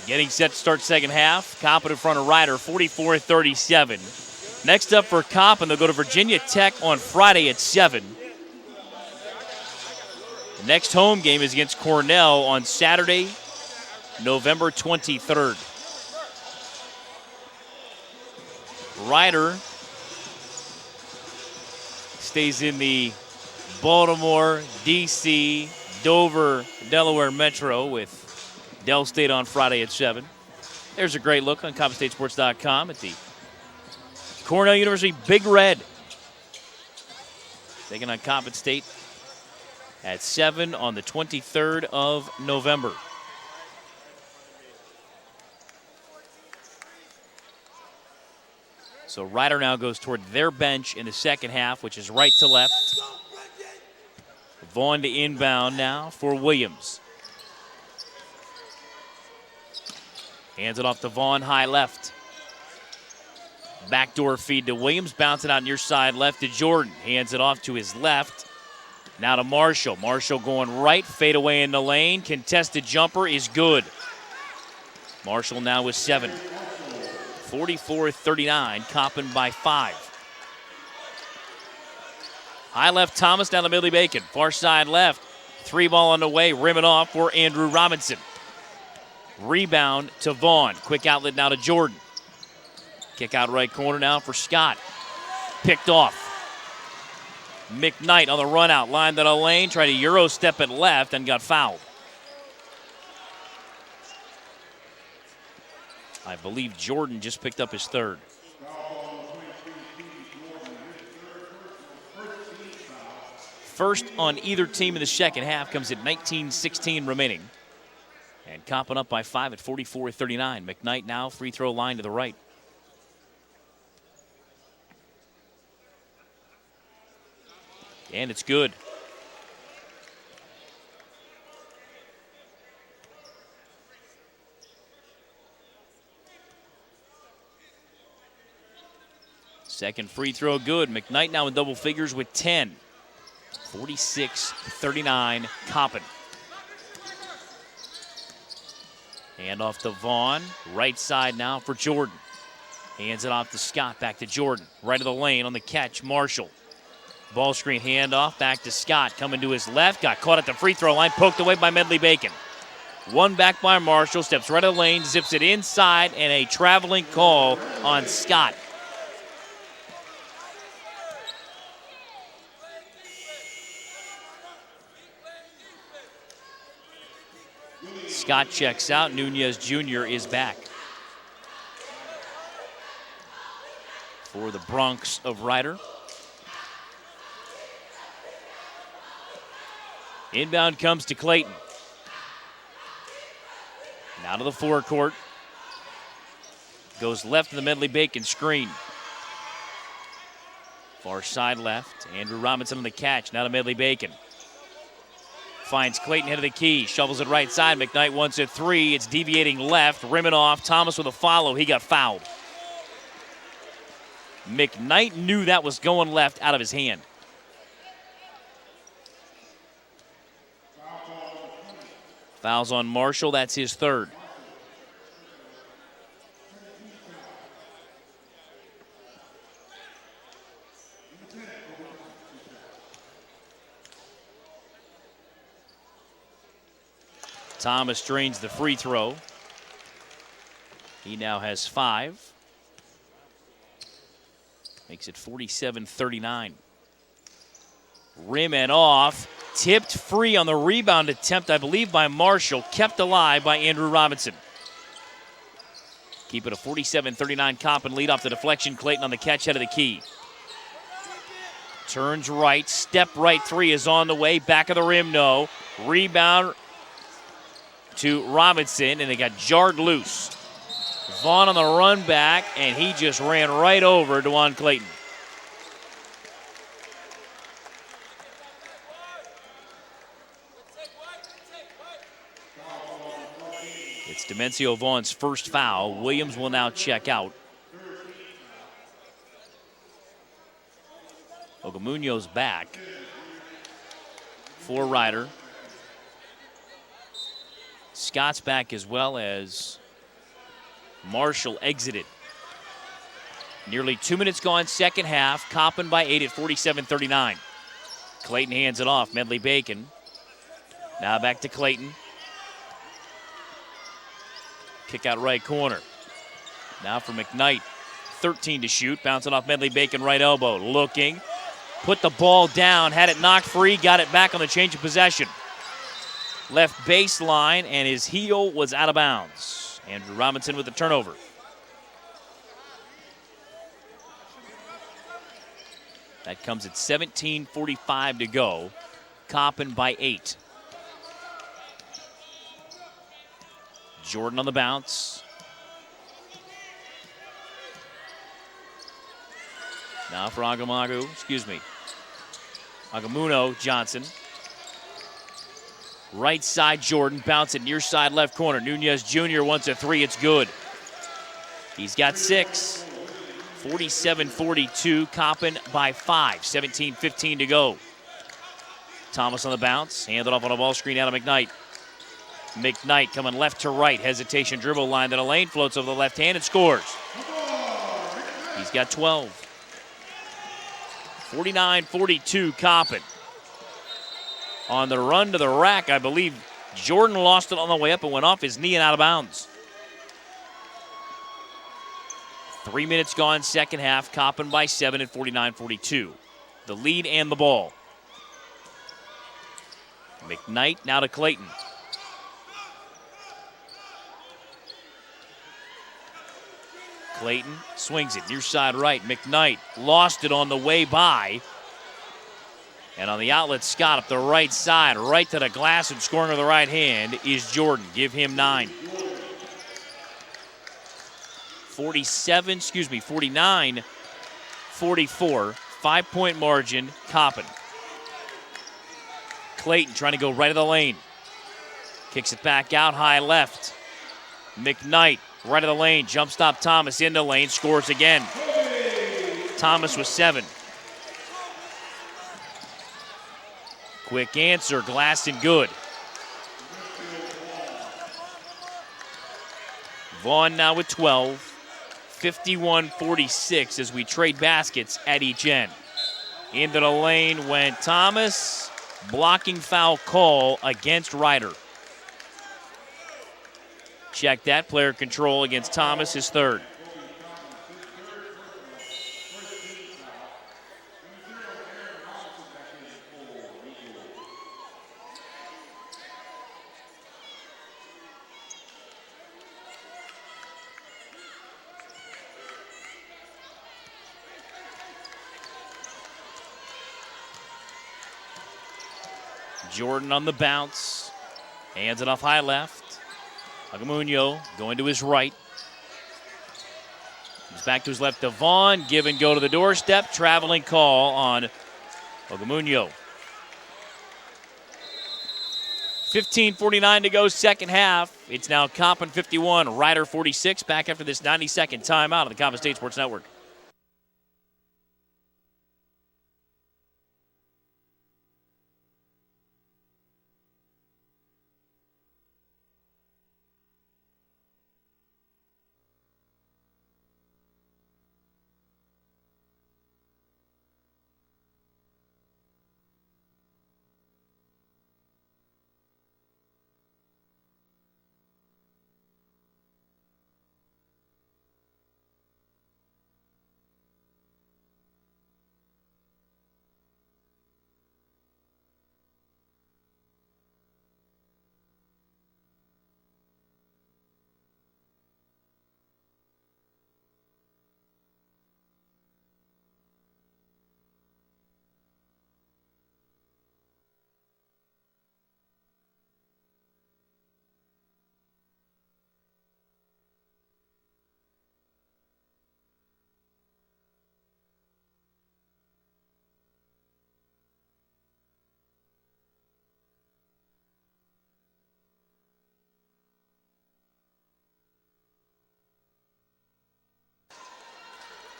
Getting set to start second half. Coppin in front of Rider, 44-37. Next up for Coppin, they'll go to Virginia Tech on Friday at 7. The next home game is against Cornell on Saturday, November 23rd. Rider stays in the Baltimore, D.C., Dover, Delaware Metro with Dell State on Friday at 7. There's a great look on CoppinStateSports.com at the Cornell University Big Red. Taking on Coppin State at 7 on the 23rd of November. So Rider now goes toward their bench in the second half, which is right to left. Vaughn to inbound now for Williams. Hands it off to Vaughn, high left. Backdoor feed to Williams, bouncing out near side left to Jordan. Hands it off to his left. Now to Marshall. Marshall going right, fade away in the lane. Contested jumper is good. Marshall now with 7. 44-39, Coppin by 5. High left Thomas down to Midley Bacon. Far side left. 3 ball on the way, rimming off for Andrew Robinson. Rebound to Vaughn. Quick outlet now to Jordan. Kick out right corner now for Scott. Picked off. McKnight on the run out. Lined in a lane. Tried to Euro step it left and got fouled. I believe Jordan just picked up his 3rd. First on either team in the second half comes at 19:16 remaining. And Coppin up by 5 at 44-39. McKnight now free throw line to the right. And it's good. Second free throw good. McKnight now in double figures with 10. 46-39 Coppin. Hand off to Vaughn. Right side now for Jordan. Hands it off to Scott. Back to Jordan. Right of the lane on the catch. Marshall. Ball screen handoff. Back to Scott. Coming to his left. Got caught at the free throw line. Poked away by Medley Bacon. One back by Marshall. Steps right of the lane. Zips it inside. And a traveling call on Scott. Scott checks out. Nunez Jr. is back. For the Bronx of Rider. Inbound comes to Clayton. Now to the forecourt. Goes left to the Medley Bacon screen. Far side left. Andrew Robinson on the catch. Now to Medley Bacon. Finds Clayton head of the key. Shovels it right side. McKnight wants it 3. It's deviating left. Rimming off. Thomas with a follow. He got fouled. McKnight knew that was going left out of his hand. Fouls on Marshall. That's his 3rd. Thomas drains the free throw. He now has 5. Makes it 47-39. Rim and off. Tipped free on the rebound attempt, I believe, by Marshall. Kept alive by Andrew Robinson. Keep it a 47-39 Coppin lead off the deflection. Clayton on the catch head of the key. Turns right. Step right 3 is on the way. Back of the rim, no. Rebound to Robinson, and they got jarred loose. Vaughn on the run back, and he just ran right over DeJuan Clayton. It's Demencio Vaughn's first foul. Williams will now check out. Ogamunyo's back for Rider. Scott's back as well as Marshall exited. Nearly 2 minutes gone, second half. Coppin by 8 at 47-39. Clayton hands it off. Medley Bacon. Now back to Clayton. Kick out right corner. Now for McKnight. 13 to shoot. Bouncing off Medley Bacon, right elbow. Looking. Put the ball down. Had it knocked free. Got it back on the change of possession. Left baseline, and his heel was out of bounds. Andrew Robinson with the turnover. That comes at 17:45 to go. Coppin by 8. Jordan on the bounce. Now for Agamuno Johnson. Right side Jordan, bounce it near side left corner. Nunez Jr. wants a three, it's good. He's got 6. 47-42, Coppin by 5. 17:15 to go. Thomas on the bounce, handed off on a ball screen out of McKnight. McKnight coming left to right, hesitation dribble line to the lane, floats over the left hand and scores. He's got 12. 49-42, Coppin. On the run to the rack, I believe Jordan lost it on the way up and went off his knee and out of bounds. 3 minutes gone, second half. Coppin by 7 at 49-42. The lead and the ball. McKnight now to Clayton. Clayton swings it near side right. McKnight lost it on the way by. And on the outlet, Scott up the right side, right to the glass and scoring with the right hand is Jordan. Give him 9. 49-44, 5-point margin, Coppin. Clayton trying to go right of the lane. Kicks it back out, high left. McKnight, right of the lane, jump stop Thomas in the lane, scores again. Thomas with 7. Quick answer, glass and good. Vaughn now with 12. 51-46 as we trade baskets at each end. Into the lane went Thomas. Blocking foul call against Ryder. Check that, player control against Thomas, his 3rd. Jordan on the bounce. Hands it off high left. Agamuno going to his right. He's back to his left to Vaughn. Give and go to the doorstep. Traveling call on Agamuno. 15:49 to go, second half. It's now Coppin 51, Ryder 46. Back after this 90-second timeout on the Coppin State Sports Network.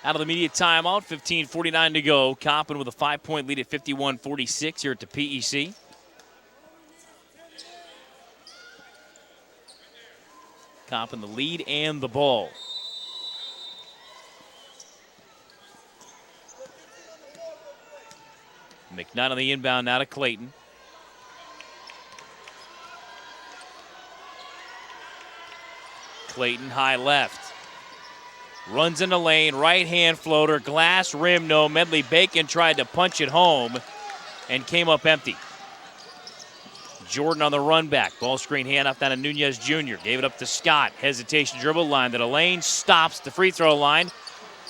Out of the media timeout, 15:49 to go. Coppin with a 5-point lead at 51-46 here at the PEC. Coppin the lead and the ball. McKnight on the inbound now to Clayton. Clayton high left. Runs in the lane, right hand floater, glass rim, no. Medley Bacon tried to punch it home and came up empty. Jordan on the run back. Ball screen handoff down to Nunez Jr. Gave it up to Scott. Hesitation dribble line to the lane. Stops the free throw line.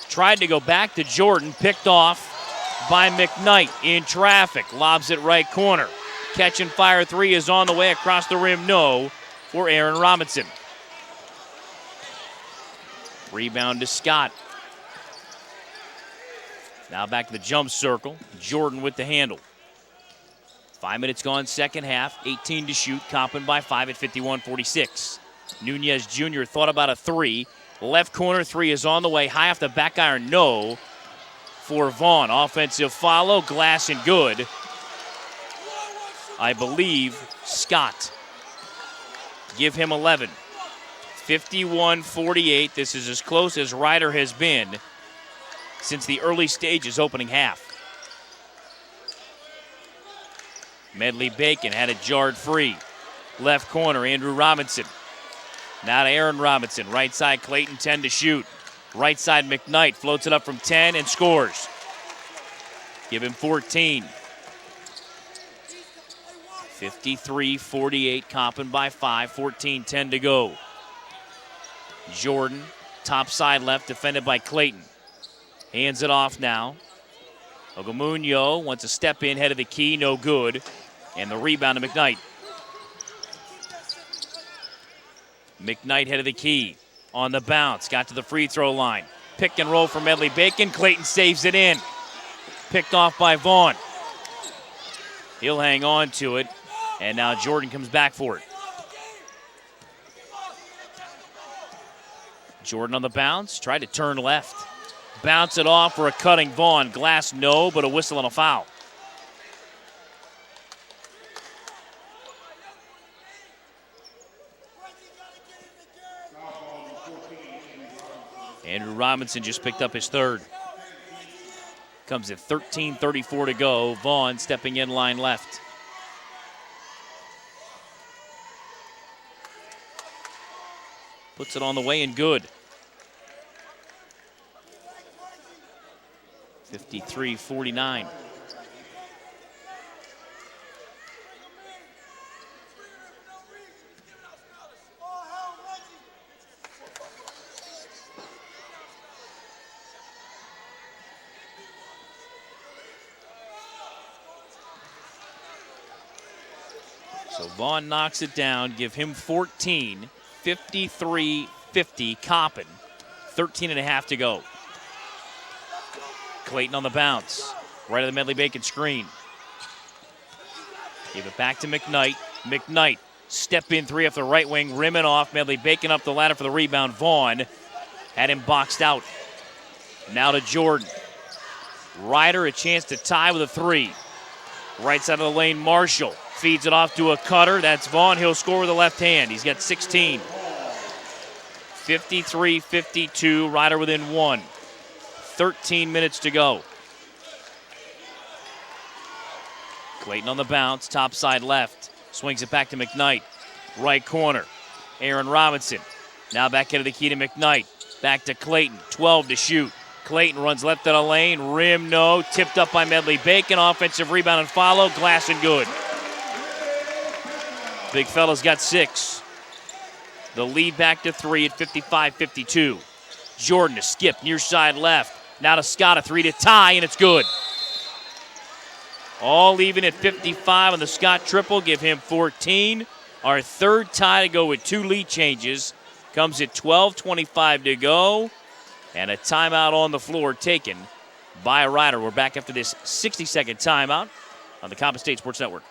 Tried to go back to Jordan. Picked off by McKnight in traffic. Lobs it right corner. Catch and fire three is on the way. Across the rim, no, for Aaron Robinson. Rebound to Scott. Now back to the jump circle. Jordan with the handle. 5 minutes gone, second half. 18 to shoot. Coppin by 5 at 51-46. Nunez Jr. thought about a three. Left corner three is on the way. High off the back iron, no, for Vaughn. Offensive follow, glass and good. I believe Scott. Give him 11. 51-48. This is as close as Ryder has been since the early stages opening half. Medley Bacon had it jarred free. Left corner, Andrew Robinson. Now to Aaron Robinson. Right side, Clayton, 10 to shoot. Right side, McKnight floats it up from 10 and scores. Give him 14. 53-48, Coppin by 5, 14-10 to go. Jordan, top side left, defended by Clayton. Hands it off now. Ogamunyo wants a step in, head of the key, no good. And the rebound to McKnight. McKnight head of the key. On the bounce, got to the free throw line. Pick and roll for Medley Bacon. Clayton saves it in. Picked off by Vaughn. He'll hang on to it. And now Jordan comes back for it. Jordan on the bounce, tried to turn left. Bounce it off for a cutting Vaughn. Glass, no, but a whistle and a foul. Andrew Robinson just picked up his third. Comes at 13:34 to go. Vaughn stepping in line left. Puts it on the way and good. 53-49. So Vaughn knocks it down, give him 14. 53-50, Coppin. 13 and a half to go. Clayton on the bounce. Right of the Medley Bacon screen. Give it back to McKnight. McKnight, step in three off the right wing, rim it off. Medley Bacon up the ladder for the rebound. Vaughn had him boxed out. Now to Jordan. Ryder a chance to tie with a three. Right side of the lane, Marshall. Feeds it off to a cutter. That's Vaughn. He'll score with the left hand. He's got 16. 53-52. Ryder within one. 13 minutes to go. Clayton on the bounce. Top side left. Swings it back to McKnight. Right corner. Aaron Robinson. Now back into the key to McKnight. Back to Clayton. 12 to shoot. Clayton runs left of the lane. Rim, no. Tipped up by Medley Bacon. Offensive rebound and follow. Glass and good. Big fella's got 6. The lead back to 3 at 55-52. Jordan to skip near side left. Now to Scott, a 3 to tie, and it's good. All even at 55 on the Scott triple. Give him 14. Our third tie to go with 2 lead changes. Comes at 12:25 to go. And a timeout on the floor taken by Ryder. We're back after this 60-second timeout on the Coppin State Sports Network.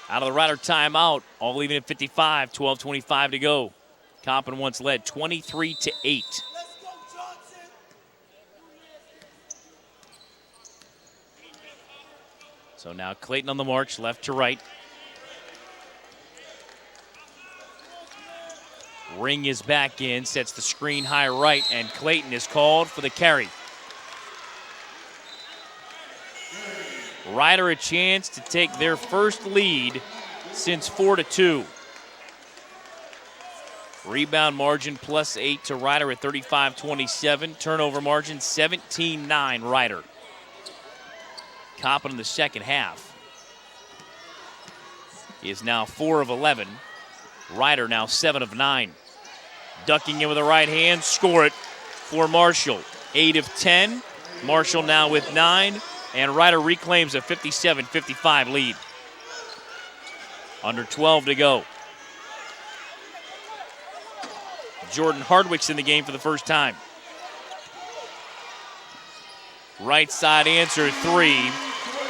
Out of the Rider timeout, all leaving at 55, 12:25 to go. Coppin once led 23-8. So now Clayton on the march, left to right. Ring is back in, sets the screen high right, and Clayton is called for the carry. Rider a chance to take their first lead since 4-2. Rebound margin +8 to Rider at 35-27. Turnover margin 17-9 Rider. Coppin in the second half is now 4 of 11. Rider now 7 of 9. Ducking in with the right hand, score it for Marshall. 8 of 10. Marshall now with 9. And Rider reclaims a 57-55 lead. Under 12 to go. Jordan Hardwick's in the game for the first time. Right side answer, 3.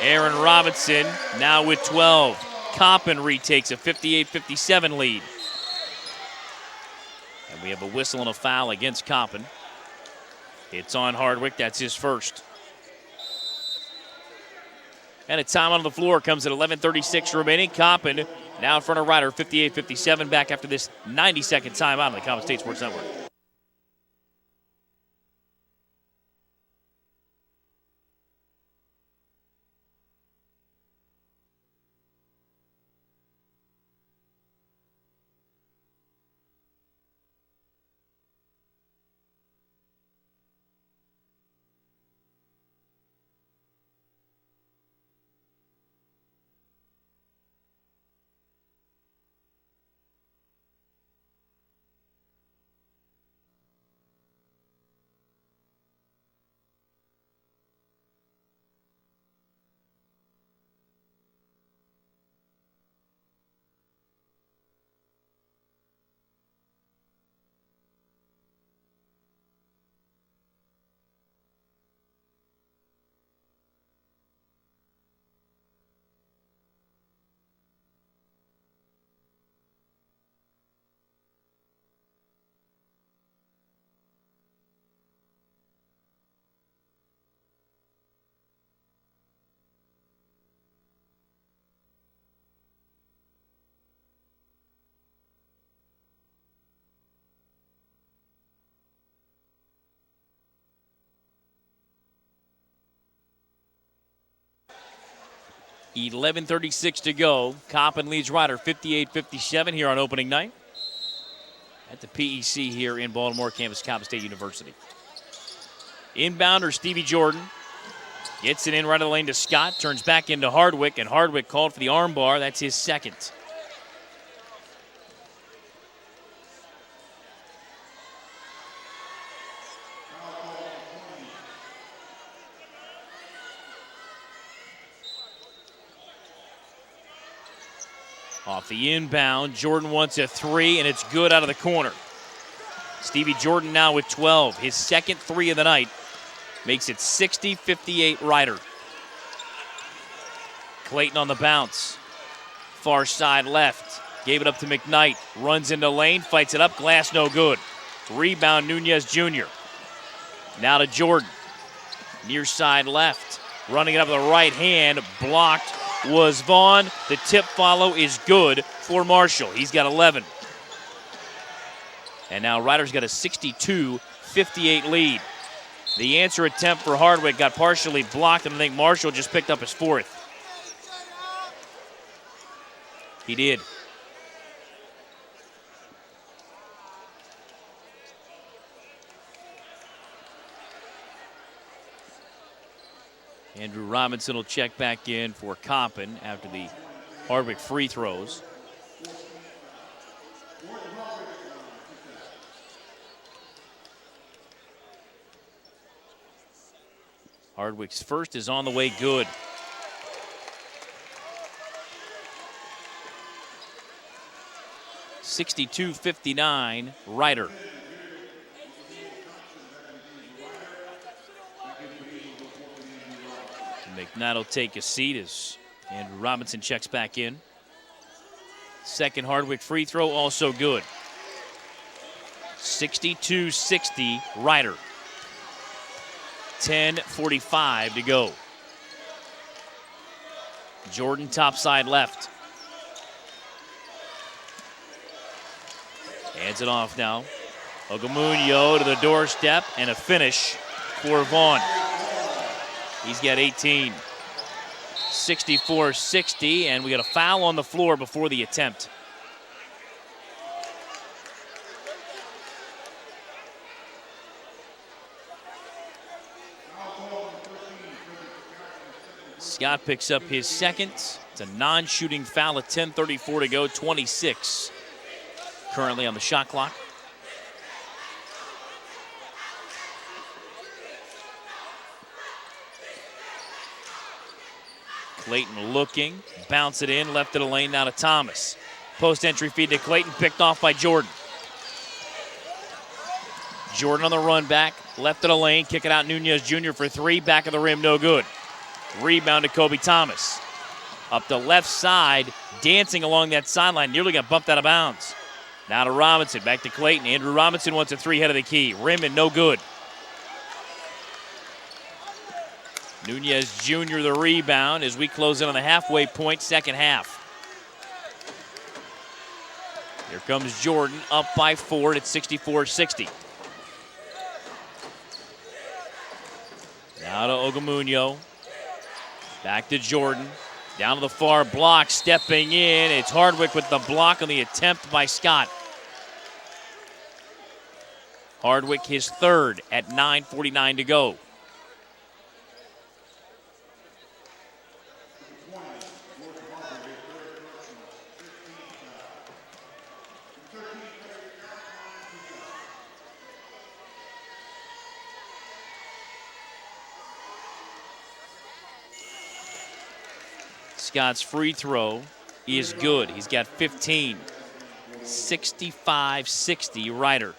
Aaron Robinson now with 12. Coppin retakes a 58-57 lead. And we have a whistle and a foul against Coppin. It's on Hardwick, that's his first. And a time on the floor comes at 11:36 remaining. Coppin now in front of Rider, 58-57, back after this 90-second timeout on the Coppin State Sports Network. .36 to go. Coppin leads Rider 58-57 here on opening night at the PEC here in Baltimore, campus Coppin State University. Inbounder Stevie Jordan gets it in right of the lane to Scott, turns back into Hardwick, and Hardwick called for the arm bar. That's his second. Off the inbound, Jordan wants a 3, and it's good out of the corner. Stevie Jordan now with 12, his second 3 of the night. Makes it 60-58 Rider. Clayton on the bounce. Far side left. Gave it up to McKnight. Runs into lane, fights it up, glass no good. Rebound Nunez Jr. Now to Jordan. Near side left. Running it up with the right hand, blocked was Vaughn. The tip follow is good for Marshall. He's got 11. And now Rider's got a 62-58 lead. The answer attempt for Hardwick got partially blocked, and I think Marshall just picked up his 4th. He did. Andrew Robinson will check back in for Coppin after the Hardwick free throws. Hardwick's first is on the way good. .62-59 Rider. McKnight will take a seat as Andrew Robinson checks back in. Second Hardwick free throw, also good. 62-60, Ryder. 10:45 to go. Jordan topside left. Hands it off now. Ogamunyo to the doorstep and a finish for Vaughn. He's got 18. 64-60, and we got a foul on the floor before the attempt. Scott picks up his second. It's a non-shooting foul at 10:34 to go, 26 currently on the shot clock. Clayton looking, bounce it in, left of the lane now to Thomas. Post entry feed to Clayton, picked off by Jordan. Jordan on the run back, left of the lane, kick it out Nunez Jr. for three, back of the rim, no good. Rebound to Kobe Thomas. Up the left side, dancing along that sideline, nearly got bumped out of bounds. Now to Robinson, back to Clayton. Andrew Robinson wants a three head of the key. Rim and no good. Nunez Jr. the rebound as we close in on the halfway point, second half. Here comes Jordan, up by 4 at 64-60. Now to Ogamunyo. Back to Jordan. Down to the far block, stepping in. It's Hardwick with the block on the attempt by Scott. Hardwick his third at 9:49 to go. Scott's free throw is good. He's got 15. 65-60, Ryder.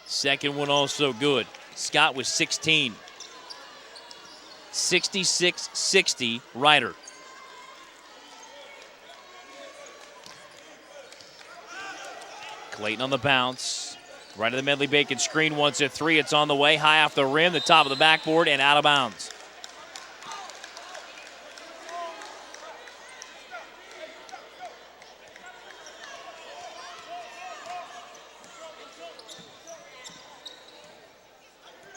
Second one also good. Scott was 16. 66-60, Ryder. Clayton on the bounce. Right of the Medley Bacon screen, wants a three. It's on the way, high off the rim, the top of the backboard, and out of bounds.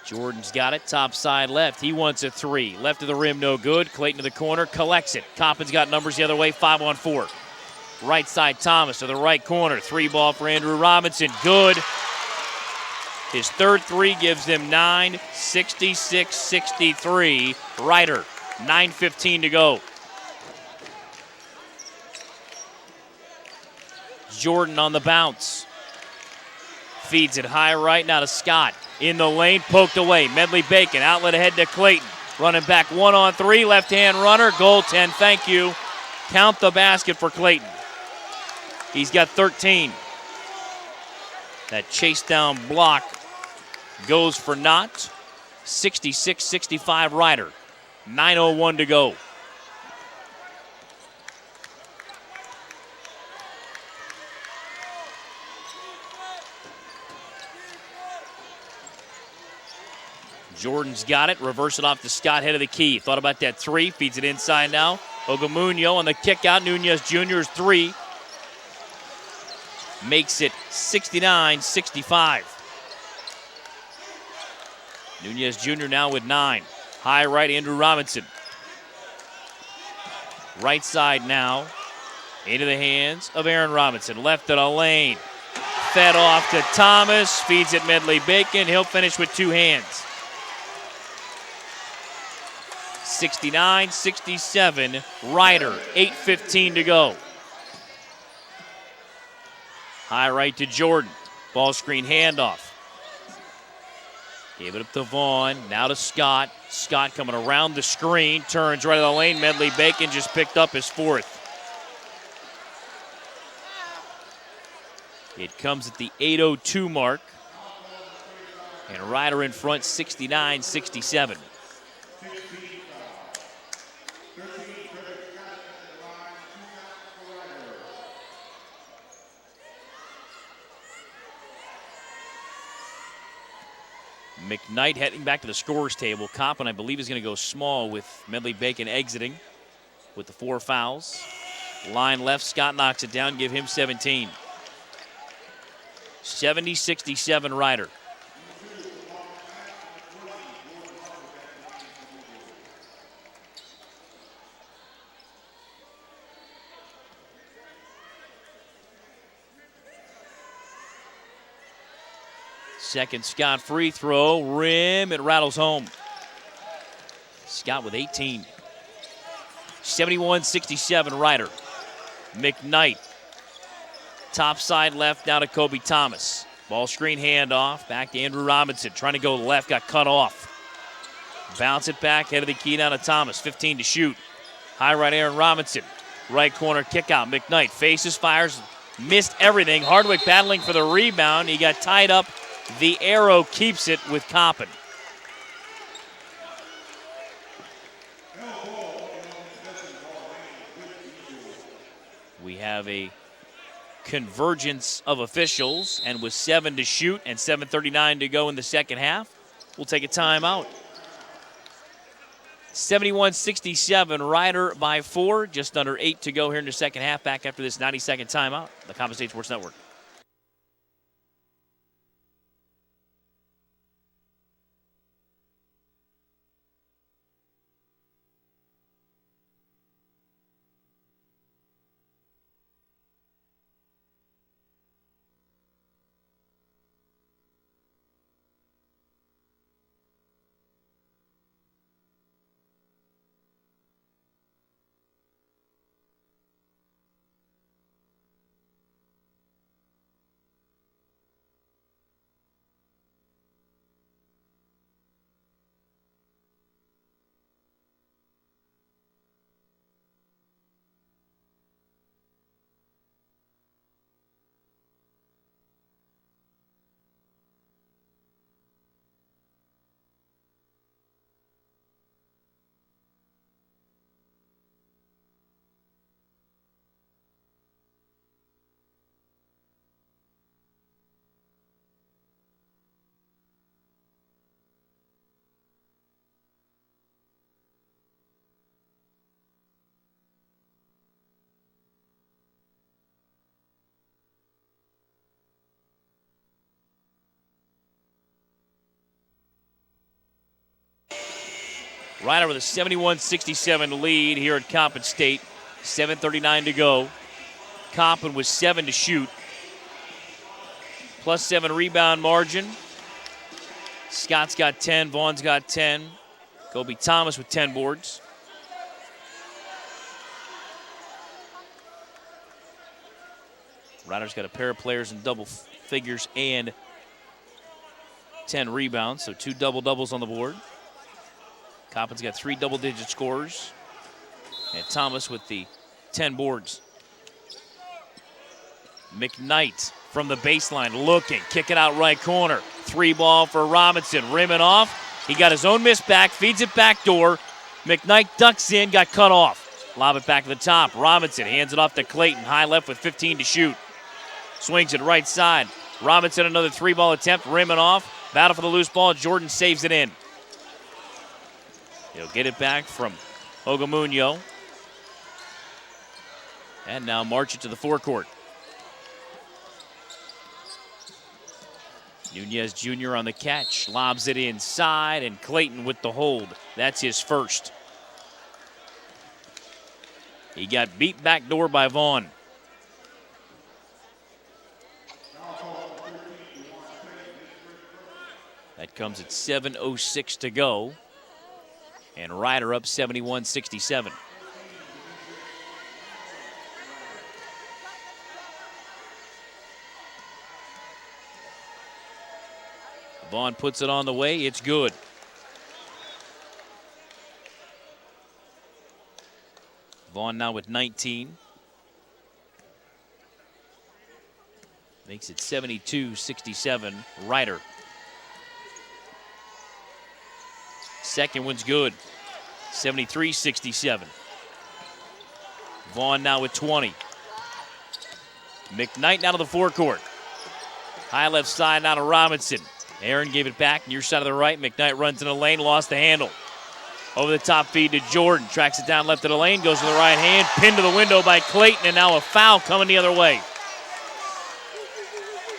Jordan's got it, top side left. He wants a three. Left of the rim, no good. Clayton to the corner, collects it. Coppin's got numbers the other way, 5-on-4. Right side, Thomas to the right corner. Three ball for Andrew Robinson, good. His third three gives them 9, 66-63. Ryder, 9:15 to go. Jordan on the bounce. Feeds it high right, now to Scott. In the lane, poked away. Medley Bacon, outlet ahead to Clayton. Running back 1-on-3, left-hand runner, goaltend, thank you. Count the basket for Clayton. He's got 13. That chase down block goes for naught. 66-65 Ryder. 9:01 to go. Jordan's got it. Reverse it off to Scott, head of the key. Thought about that three. Feeds it inside now. Ogamunyo on the kick out. Nunez Jr.'s three. Makes it 69-65. Nunez Jr. now with 9. High right, Andrew Robinson. Right side now. Into the hands of Aaron Robinson. Left of the lane. Fed off to Thomas. Feeds it Medley Bacon. He'll finish with two hands. 69-67, Ryder, 8:15 to go. High right to Jordan. Ball screen handoff. Gave it up to Vaughn, now to Scott. Scott coming around the screen, turns right of the lane. Medley Bacon just picked up his fourth. It comes at the 8:02 mark. And Ryder in front, 69-67. McKnight heading back to the scorer's table. Coppin, I believe, is going to go small with Medley Bacon exiting with the 4 fouls. Line left, Scott knocks it down, give him 17. 70-67 Ryder. Second Scott free throw, rim, it rattles home. Scott with 18. 71-67 Ryder. McKnight, top side left, now to Kobe Thomas. Ball screen handoff, back to Andrew Robinson, trying to go left, got cut off. Bounce it back, head of the key, now to Thomas, 15 to shoot. High right, Aaron Robinson. Right corner kick out, McKnight faces, fires, missed everything. Hardwick battling for the rebound, he got tied up. The arrow keeps it with Coppin. We have a convergence of officials, and with 7 to shoot and 7:39 to go in the second half, we'll take a timeout. 71-67, Ryder by 4, just under 8 to go here in the second half. Back after this 90-second timeout, the Coppin State Sports Network. Ryder with a 71-67 lead here at Coppin State. 7:39 to go. Coppin with 7 to shoot. Plus 7 rebound margin. Scott's got 10, Vaughn's got 10. Kobe Thomas with 10 boards. Ryder's got a pair of players in double figures and 10 rebounds, so 2 double-doubles on the board. Coppin's got 3 double-digit scorers. And Thomas with the 10 boards. McKnight from the baseline looking, kick it out right corner. 3 ball for Robinson, rimming off. He got his own miss back, feeds it back door. McKnight ducks in, got cut off. Lob it back to the top. Robinson hands it off to Clayton, high left with 15 to shoot. Swings it right side. Robinson another 3-ball attempt, rimming off. Battle for the loose ball, Jordan saves it in. He'll get it back from Ogamunyo. And now march it to the forecourt. Nunez Jr. on the catch, lobs it inside, and Clayton with the hold. That's his first. He got beat back door by Vaughn. That comes at 7:06 to go. And Ryder up 71-67. Vaughn puts it on the way. It's good. Vaughn now with 19. Makes it 72-67, Ryder. Second one's good, 73-67. Vaughn now with 20. McKnight now to the forecourt. High left side now to Robinson. Aaron gave it back near side of the right. McKnight runs in the lane, lost the handle. Over the top feed to Jordan. Tracks it down left of the lane, goes to the right hand. Pinned to the window by Clayton, and now a foul coming the other way.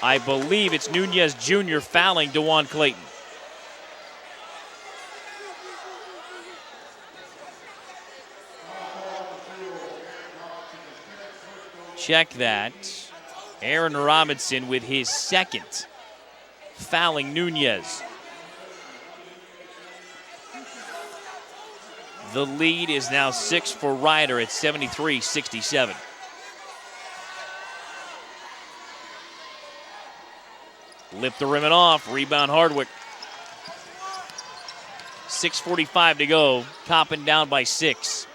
I believe it's Nunez Jr. fouling DeJuan Clayton. Check that. Aaron Robinson with his second, fouling Nunez. The lead is now 6 for Ryder at 73-67. Lift the rim and off. Rebound Hardwick. 6:45 to go. Coppin down by 6.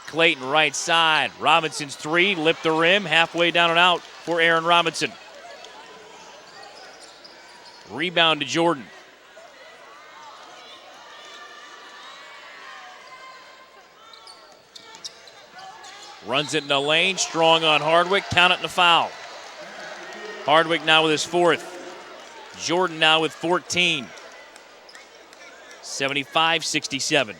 Clayton right side. Robinson's three. Lift the rim. Halfway down and out for Aaron Robinson. Rebound to Jordan. Runs it in the lane. Strong on Hardwick. Count it in the foul. Hardwick now with his fourth. Jordan now with 14. 75-67.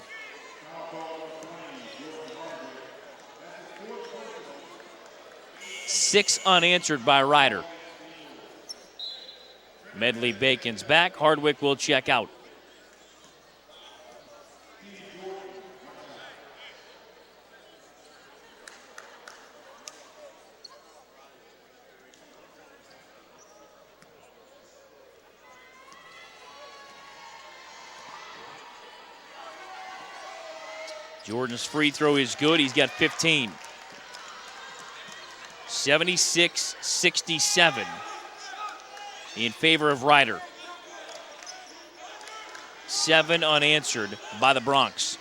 Six unanswered by Ryder. Medley Bacon's back. Hardwick will check out. Jordan's free throw is good. He's got 15. 76-67 in favor of Ryder. 7 unanswered by the Bronx.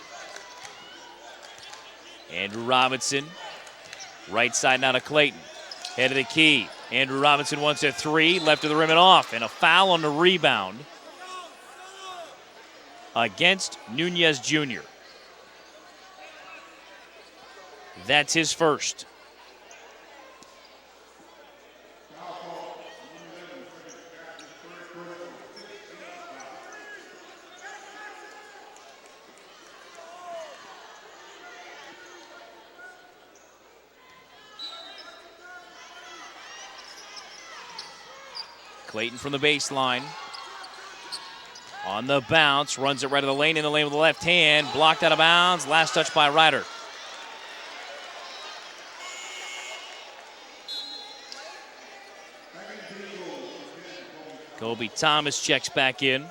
Andrew Robinson, right side now to Clayton. Head of the key. Andrew Robinson wants a three, left of the rim and off, and a foul on the rebound against Nunez Jr. That's his first. Clayton from the baseline. On the bounce, runs it right of the lane, in the lane with the left hand. Blocked out of bounds. Last touch by Ryder. Kobe Thomas checks back in.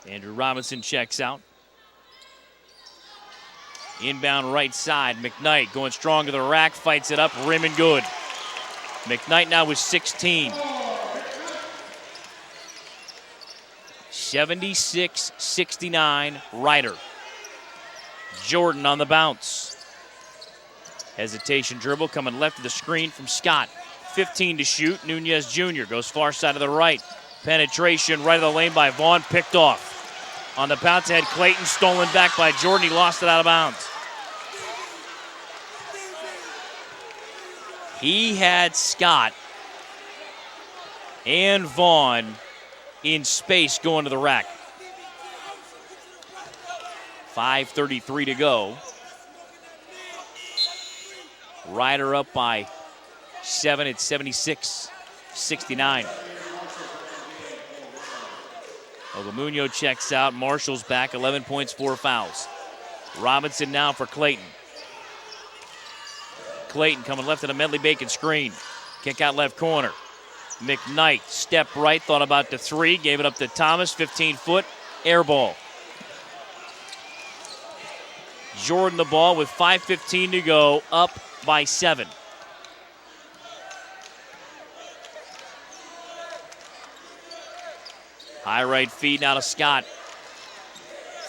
Andrew Robinson checks out. Inbound right side, McKnight going strong to the rack, fights it up, rim and good. McKnight now with 16. 76-69, Ryder. Jordan on the bounce. Hesitation dribble coming left of the screen from Scott. 15 to shoot, Nunez Jr. goes far side of the right. Penetration right of the lane by Vaughn, picked off. On the bounce ahead, Clayton stolen back by Jordan. He lost it out of bounds. He had Scott and Vaughn in space going to the rack. 5:33 to go. Ryder up by 7 at 76-69. Ogamuno checks out. Marshall's back, 11 points, 4 fouls. Robinson now for Clayton. Clayton coming left of the Medley Bacon screen. Kick out left corner. McKnight, step right, thought about the three, gave it up to Thomas, 15-foot, air ball. Jordan the ball with 5:15 to go, up by 7. High right feed now to Scott.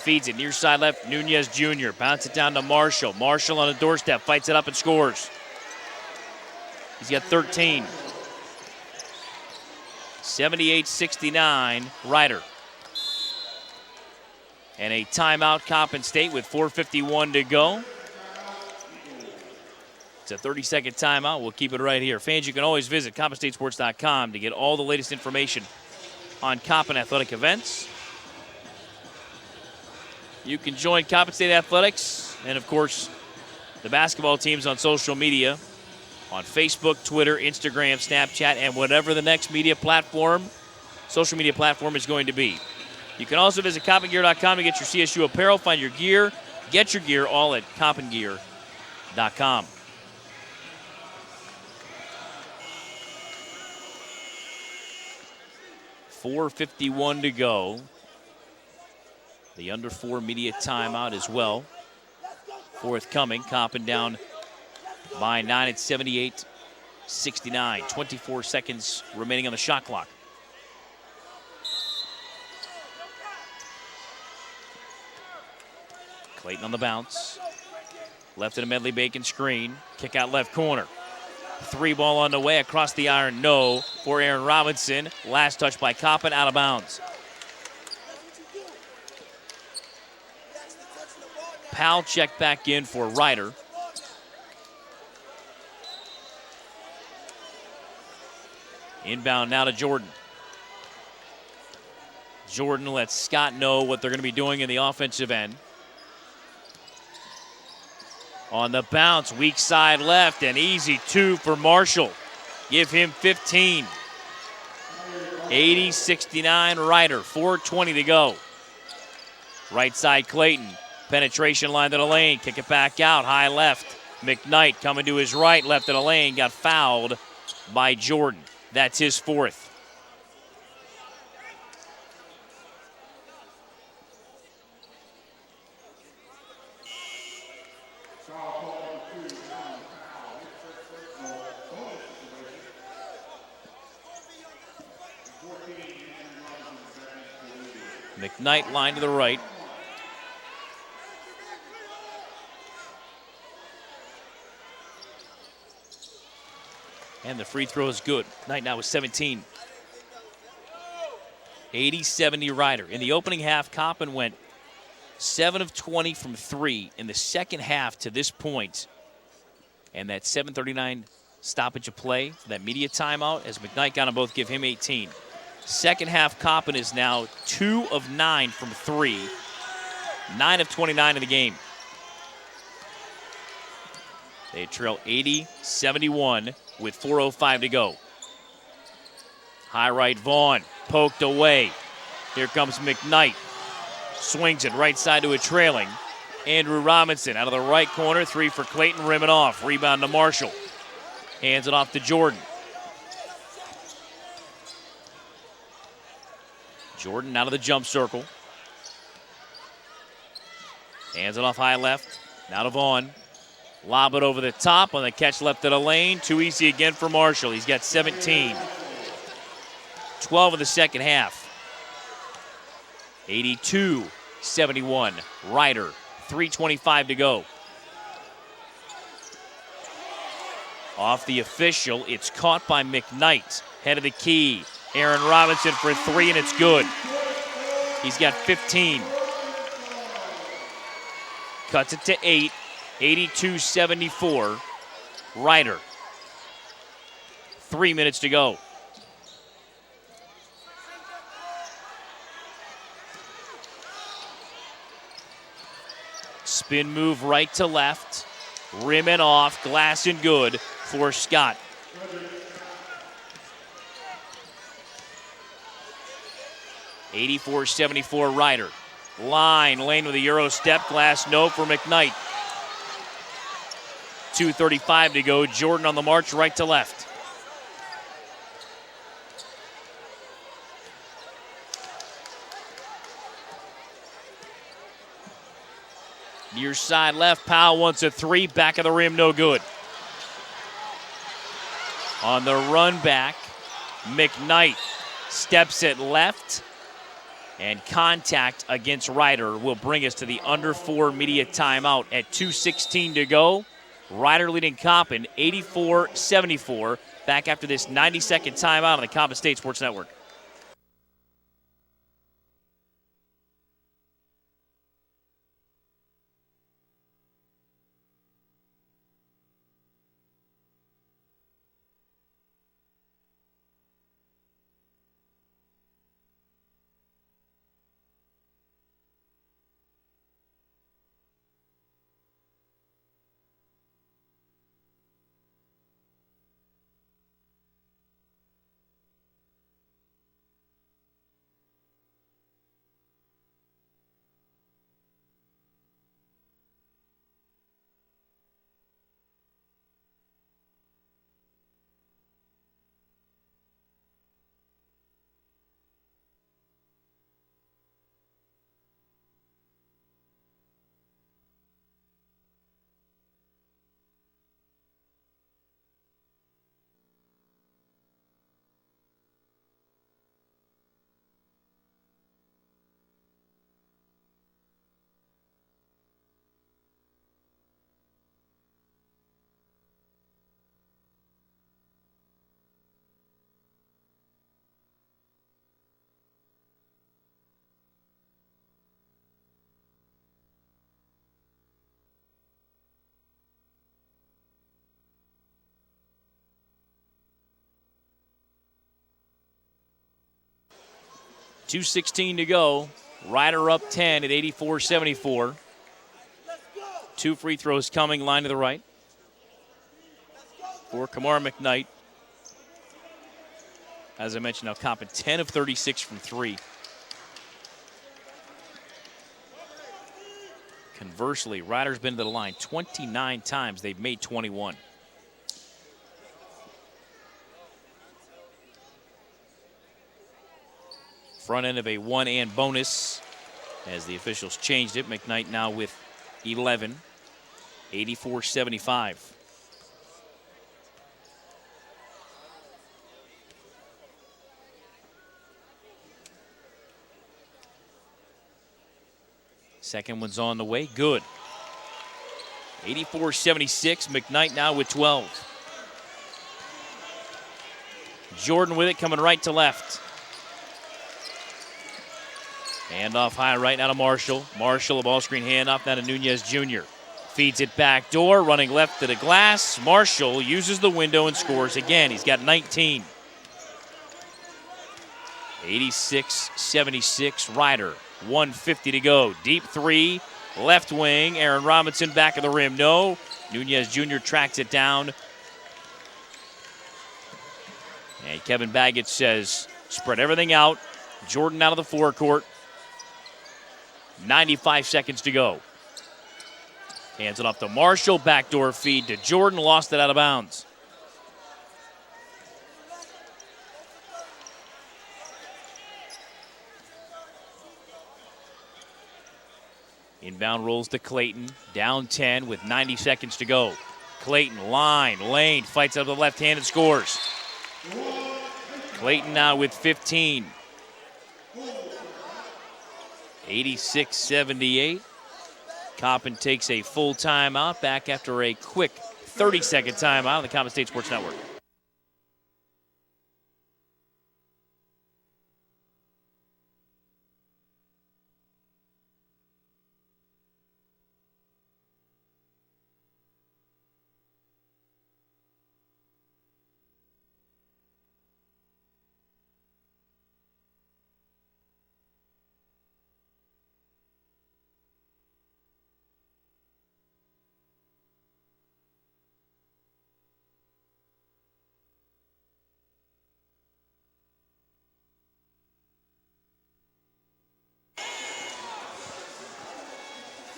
feeds it near side left. Nunez Jr. Bounce it down to Marshall. Marshall on the doorstep. Fights it up and scores. He's got 13. 78-69, Ryder. And a timeout, Coppin State, with 4:51 to go. It's a 30-second timeout. We'll keep it right here. Fans, you can always visit CoppinStateSports.com to get all the latest information on Coppin athletic events. You can join Coppin State Athletics and, of course, the basketball teams on social media, on Facebook, Twitter, Instagram, Snapchat, and whatever the next social media platform is going to be. You can also visit CoppinGear.com to get your CSU apparel, find your gear, get your gear all at CoppinGear.com. .451 to go. The under 4 media timeout as well. Forthcoming. Coppin down by 9 at 78-69. 24 seconds remaining on the shot clock. Clayton on the bounce. Left in a Medley Bacon screen. Kick out left corner. 3 ball on the way across the iron. No for Aaron Robinson. Last touch by Coppin, out of bounds. Powell checked back in for Ryder. Inbound now to Jordan. Jordan lets Scott know what they're going to be doing in the offensive end. On the bounce, weak side left, an easy 2 for Marshall. Give him 15. 80-69 Ryder, 4:20 to go. Right side Clayton, penetration line to the lane, kick it back out, high left. McKnight coming to his right, left of the lane, got fouled by Jordan. That's his 4th. McKnight line to the right. And the free throw is good. Knight now with 17. 80-70 Ryder. In the opening half, Coppin went 7 of 20 from 3 in the second half to this point. And that 7:39 stoppage of play, that media timeout, as McKnight got them both, give him 18. Second half, Coppin is now 2 of 9 from 3. 9 of 29 in the game. They trail 80-71 with 4:05 to go. High right, Vaughn, poked away. Here comes McKnight. Swings it right side to a trailing Andrew Robinson out of the right corner. 3 for Clayton, rimming off. Rebound to Marshall. Hands it off to Jordan. Jordan out of the jump circle. Hands it off high left. Now to Vaughn. Lob it over the top on the catch left of the lane. Too easy again for Marshall. He's got 17. 12 in the second half. 82-71. Ryder. 3:25 to go. Off the official, it's caught by McKnight. Head of the key. Aaron Robinson for 3, and it's good. He's got 15. Cuts it to 8. 82-74. Ryder. 3 minutes to go. Spin move right to left. Rim and off. Glass and good for Scott. .84-74 Ryder. Lane with a Euro step. Glass no for McKnight. 2:35 to go. Jordan on the march right to left. Near side left. Powell wants a 3. Back of the rim, no good. On the run back, McKnight steps it left. And contact against Ryder will bring us to the under 4 media timeout at 2:16 to go. Ryder leading Coppin 84-74. Back after this 90-second timeout on the Coppin State Sports Network. .216 to go. Ryder up 10 at 84-74. 2 free throws coming, line to the right for Kamara McKnight. As I mentioned, now Coppin 10 of 36 from 3. Conversely, Ryder's been to the line 29 times. They've made 21. Front end of a 1-and bonus as the officials changed it. McKnight now with 11, 84-75. Second one's on the way, good. 84-76, McKnight now with 12. Jordan with it, coming right to left. Handoff high right now to Marshall. Marshall, a ball screen handoff now to Nunez Jr. Feeds it back door, running left to the glass. Marshall uses the window and scores again. He's got 19. 86-76, Ryder. 1:50 to go. Deep three, left wing. Aaron Robinson back of the rim. No. Nunez Jr. tracks it down. And Kevin Baggett says, spread everything out. Jordan out of the forecourt. 95 seconds to go. Hands it off to Marshall. Backdoor feed to Jordan. Lost it out of bounds. Inbound rolls to Clayton. Down 10 with 90 seconds to go. Clayton, line, lane, fights out the left hand and scores. Clayton now with 15. 86-78. Coppin takes a full timeout back after a quick 30-second timeout on the Coppin State Sports Network.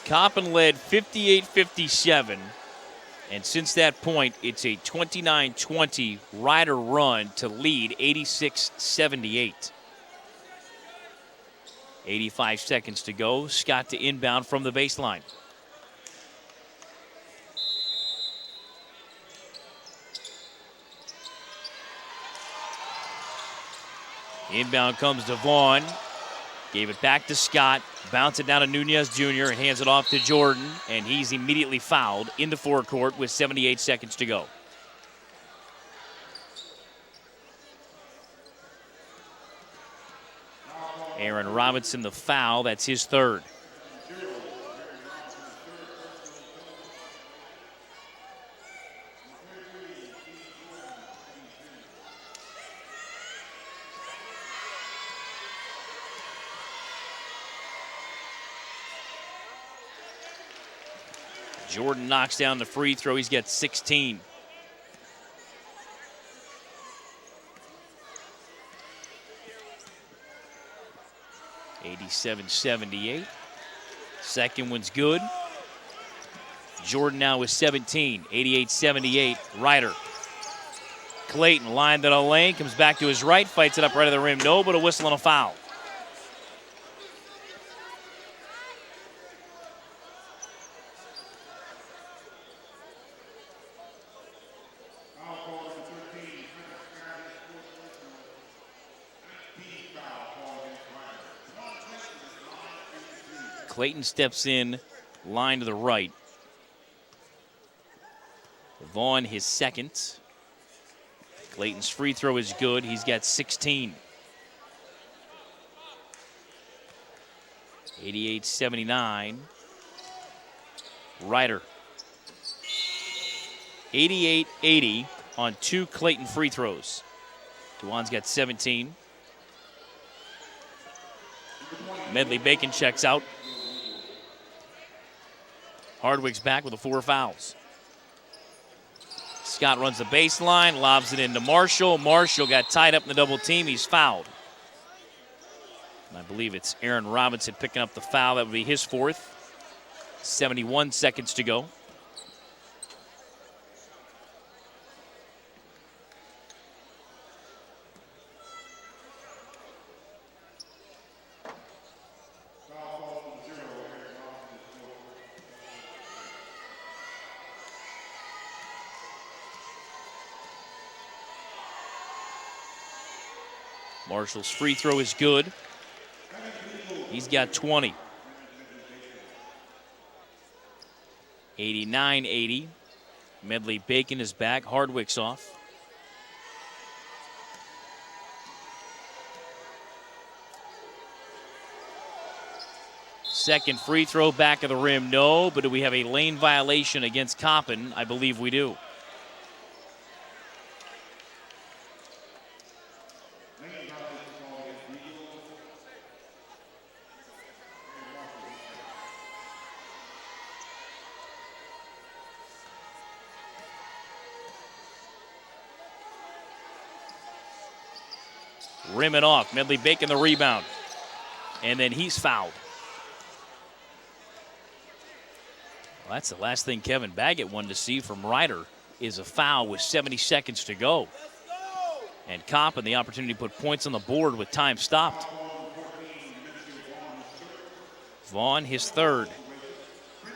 Coppin led 58-57, and since that point, it's a 29-20 Ryder run to lead 86-78. 85 seconds to go. Scott to inbound from the baseline. Inbound comes to Vaughn. Gave it back to Scott. Bounce it down to Nunez Jr. and hands it off to Jordan. And he's immediately fouled in the forecourt with 78 seconds to go. Aaron Robinson, the foul. That's his third. Jordan knocks down the free throw. He's got 16. (87-78). Second one's good. Jordan now with 17. 88-78. Ryder. Clayton lined it on lane. Comes back to his right. Fights it up right of the rim. No, but a whistle and a foul. Clayton steps in, line to the right. Vaughn, his second. Clayton's free throw is good. He's got 16. 88-79. Ryder. 88-80 on 2 Clayton free throws. Dewan's got 17. Medley Bacon checks out. Hardwick's back with the 4 fouls. Scott runs the baseline, lobs it into Marshall. Marshall got tied up in the double team. He's fouled. And I believe it's Aaron Robinson picking up the foul. That would be his 4th. 71 seconds to go. Marshall's free throw is good. He's got 20. 89-80. Medley Bacon is back. Hardwick's off. Second free throw, back of the rim, no. But do we have a lane violation against Coppin? I believe we do. Rim it off. Medley Bacon the rebound. And then he's fouled. Well, that's the last thing Kevin Baggett wanted to see from Ryder is a foul with 70 seconds to go. And Coppin the opportunity to put points on the board with time stopped. Vaughn, his 3rd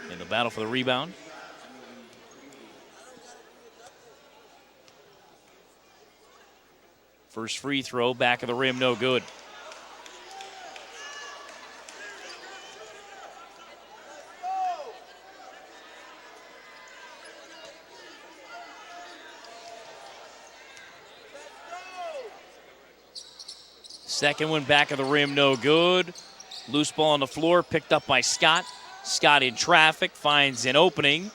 in the battle for the rebound. First free throw, back of the rim, no good. Second one, back of the rim, no good. Loose ball on the floor, picked up by Scott. Scott in traffic, finds an opening.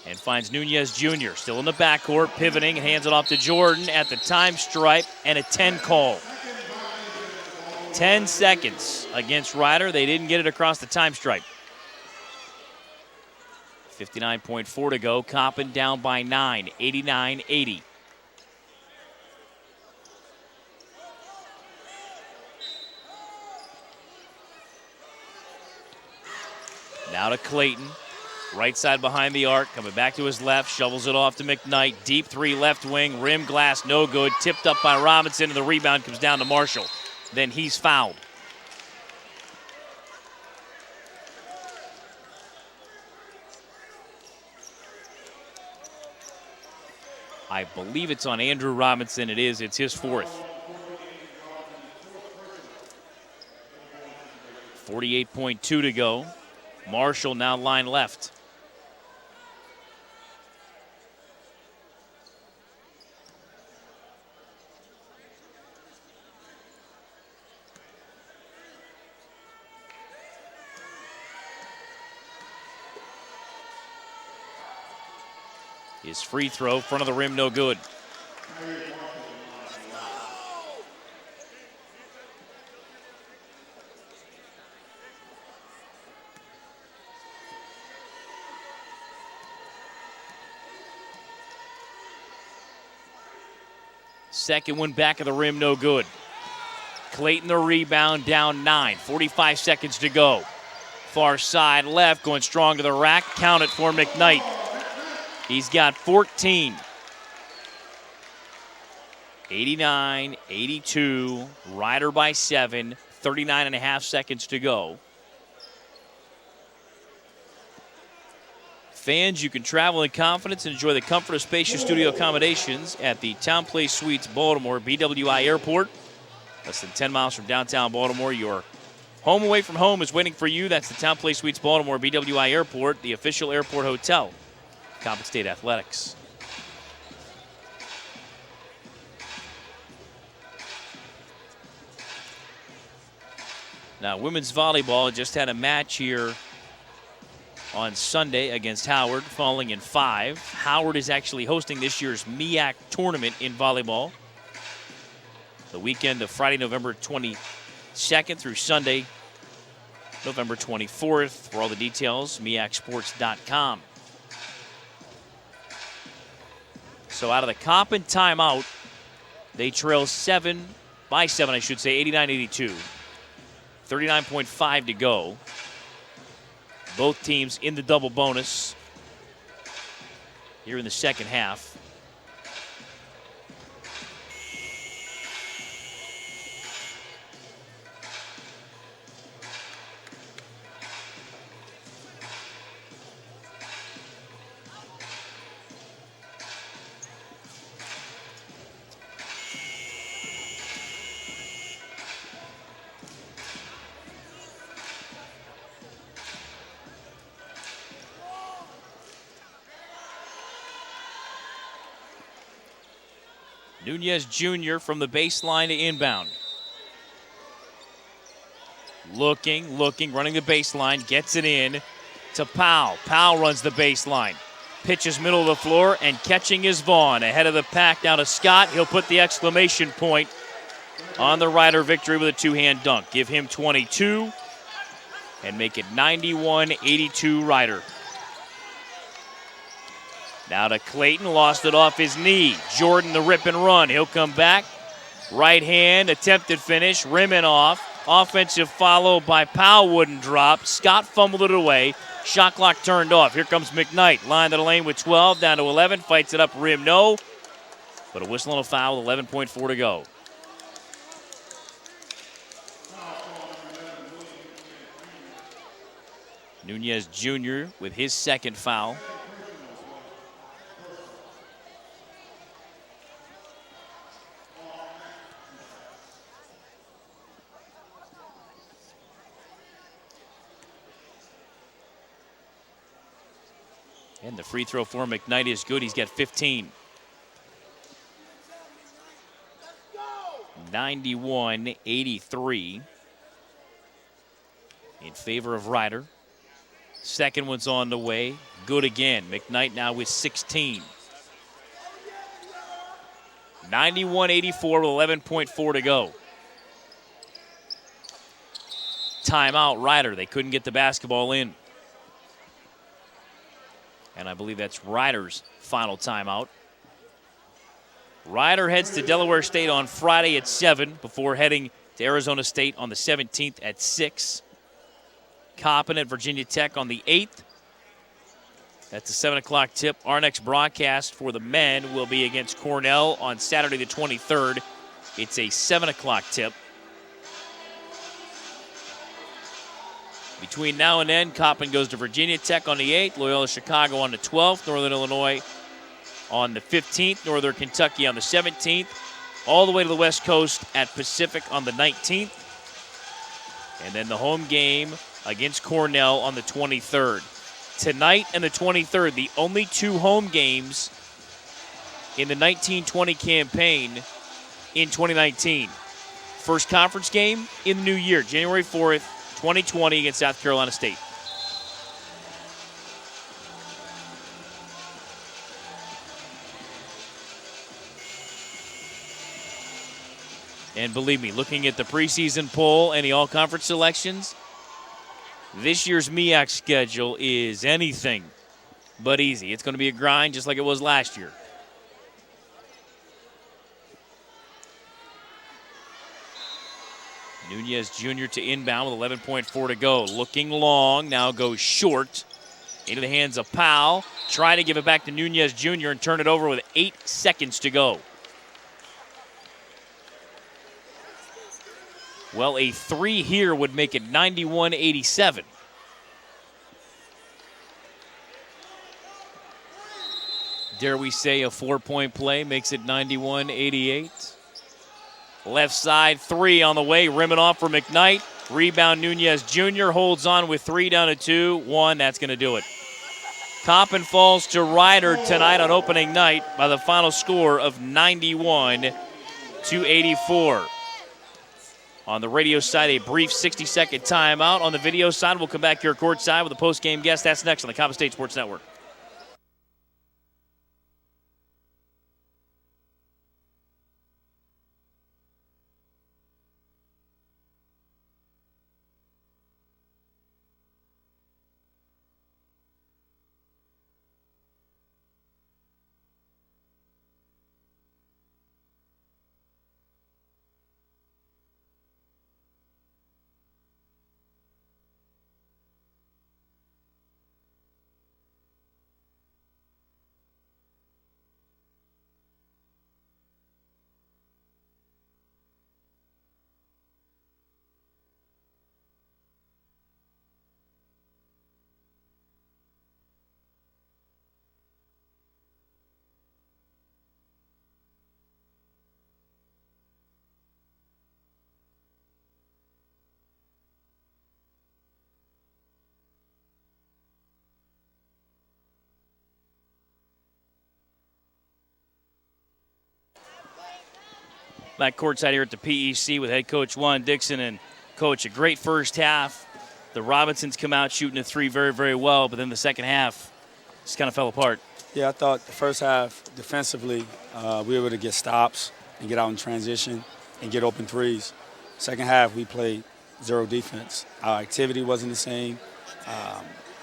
And finds Nunez Jr. still in the backcourt, pivoting, and hands it off to Jordan at the time stripe, and a 10 call. 10 seconds against Ryder. They didn't get it across the time stripe. 59.4 to go. Coppin down by 9, 89-80. Now to Clayton. Right side behind the arc, coming back to his left, shovels it off to McKnight. Deep 3 left wing, rim glass, no good. Tipped up by Robinson, and the rebound comes down to Marshall. Then he's fouled. I believe it's on Andrew Robinson. It is. It's his 4th. 48.2 to go. Marshall now line left. His free throw, front of the rim, no good. Second one back of the rim, no good. Clayton the rebound, down 9. 45 seconds to go. Far side left, going strong to the rack. Count it for McKnight. He's got 14. 89-82. Rider by 7. 39.5 seconds to go. Fans, you can travel in confidence and enjoy the comfort of spacious studio accommodations at the Town Place Suites Baltimore BWI Airport. Less than 10 miles from downtown Baltimore. Your home away from home is waiting for you. That's the Town Place Suites Baltimore BWI Airport, the official airport hotel. Coppin State Athletics. Now, women's volleyball just had a match here on Sunday against Howard, falling in 5. Howard is actually hosting this year's MEAC tournament in volleyball. The weekend of Friday, November 22nd through Sunday, November 24th. For all the details, MEACsports.com. So out of the Coppin timeout, they trail 7, 89-82. 39.5 to go. Both teams in the double bonus here in the second half. Nunez Jr. from the baseline to inbound. Looking, running the baseline, gets it in to Powell. Powell runs the baseline, pitches middle of the floor, and catching is Vaughn. Ahead of the pack down to Scott. He'll put the exclamation point on the Rider victory with a two-hand dunk. Give him 22 and make it 91-82 Rider. Now to Clayton, lost it off his knee. Jordan the rip and run. He'll come back. Right hand, attempted finish, rimming off. Offensive follow by Powell wouldn't drop. Scott fumbled it away. Shot clock turned off. Here comes McKnight. Line to the lane with 12, down to 11. Fights it up, rim no. But a whistle and a foul with 11.4 to go. Nunez Jr. with his second foul. And the free throw for McKnight is good. He's got 15. 91-83 in favor of Rider. Second one's on the way. Good again. McKnight now with 16. 91-84 with 11.4 to go. Timeout Rider. They couldn't get the basketball in. And I believe that's Rider's final timeout. Rider heads to Delaware State on Friday at 7 before heading to Arizona State on the 17th at 6. Coppin at Virginia Tech on the 8th. That's a 7 o'clock tip. Our next broadcast for the men will be against Cornell on Saturday the 23rd. It's a 7 o'clock tip. Between now and then, Coppin goes to Virginia Tech on the 8th, Loyola Chicago on the 12th, Northern Illinois on the 15th, Northern Kentucky on the 17th, all the way to the West Coast at Pacific on the 19th. And then the home game against Cornell on the 23rd. Tonight and the 23rd, the only two home games in the 1920 campaign in 2019. First conference game in the new year, January 4th, 2020 against South Carolina State. And believe me, looking at the preseason poll and the all-conference selections, this year's MEAC schedule is anything but easy. It's going to be a grind just like it was last year. Nunez Jr. to inbound with 11.4 to go. Looking long, now goes short. Into the hands of Powell. Try to give it back to Nunez Jr. and turn it over with 8 seconds to go. Well, a 3 here would make it 91-87. Dare we say a 4-point play makes it 91-88? Left side 3 on the way, rimming off for McKnight. Rebound Nunez Jr. holds on with 3 down to 2. 1, that's going to do it. Coppin falls to Ryder tonight on opening night by the final score of 91-84. On the radio side, a brief 60-second timeout. On the video side, we'll come back here courtside with a post-game guest. That's next on the Coppin State Sports Network. Back courtside here at the PEC with head coach Juan Dixon. And, Coach, a great first half. The Robinsons come out shooting a 3 very, very well, but then the second half just kind of fell apart. Yeah, I thought the first half, defensively, we were able to get stops and get out in transition and get open threes. Second half, we played zero defense. Our activity wasn't the same.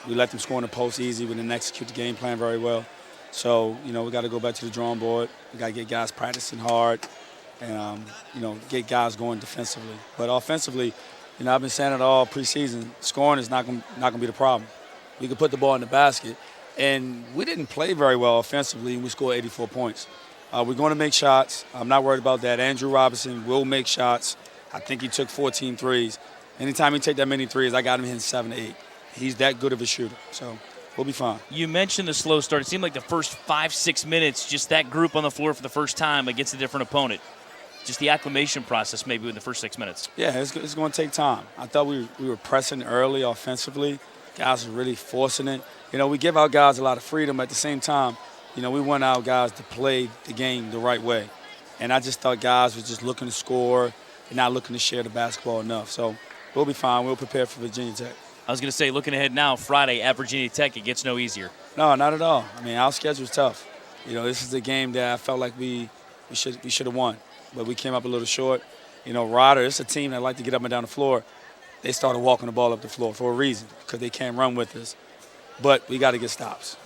We let them score in the post easy. We didn't execute the game plan very well. So, we got to go back to the drawing board. We got to get guys practicing hard and, get guys going defensively. But offensively, I've been saying it all preseason, scoring is not going to be the problem. We can put the ball in the basket. And we didn't play very well offensively, and we scored 84 points. We're going to make shots. I'm not worried about that. Andrew Robinson will make shots. I think he took 14 threes. Anytime he take that many threes, I got him hitting 7 to 8. He's that good of a shooter, so we'll be fine. You mentioned the slow start. It seemed like the first 5-6 minutes, just that group on the floor for the first time against a different opponent. Just the acclimation process maybe in the first 6 minutes. Yeah, it's going to take time. I thought we were pressing early offensively. Guys were really forcing it. We give our guys a lot of freedom. At the same time, we want our guys to play the game the right way. And I just thought guys were just looking to score and not looking to share the basketball enough. So we'll be fine. We'll prepare for Virginia Tech. I was going to say, looking ahead now, Friday at Virginia Tech, it gets no easier. No, not at all. Our schedule's tough. This is a game that I felt like we should have won, but we came up a little short. Ryder, it's a team that like to get up and down the floor. They started walking the ball up the floor for a reason, because they can't run with us. But we got to get stops.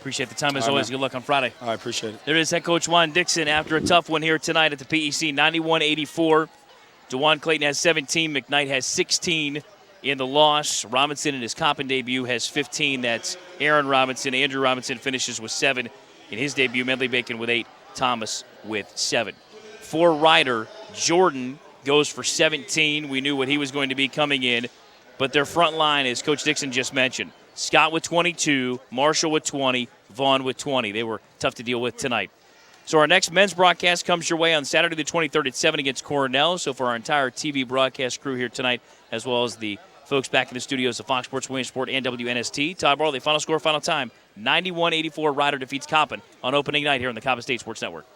Appreciate the time as always. Man. Good luck on Friday. I appreciate it. There is head coach Juan Dixon after a tough one here tonight at the PEC, 91-84. DeJuan Clayton has 17. McKnight has 16 in the loss. Robinson in his Coppin debut has 15. That's Aaron Robinson. Andrew Robinson finishes with 7 in his debut. Medley Bacon with 8. Thomas with 7. For Ryder, Jordan goes for 17. We knew what he was going to be coming in. But their front line, as Coach Dixon just mentioned, Scott with 22, Marshall with 20, Vaughn with 20. They were tough to deal with tonight. So our next men's broadcast comes your way on Saturday the 23rd at 7 against Cornell. So for our entire TV broadcast crew here tonight, as well as the folks back in the studios of Fox Sports, Williamsport, and WNST, Todd Barley, final score, final time, 91-84. Ryder defeats Coppin on opening night here on the Coppin State Sports Network.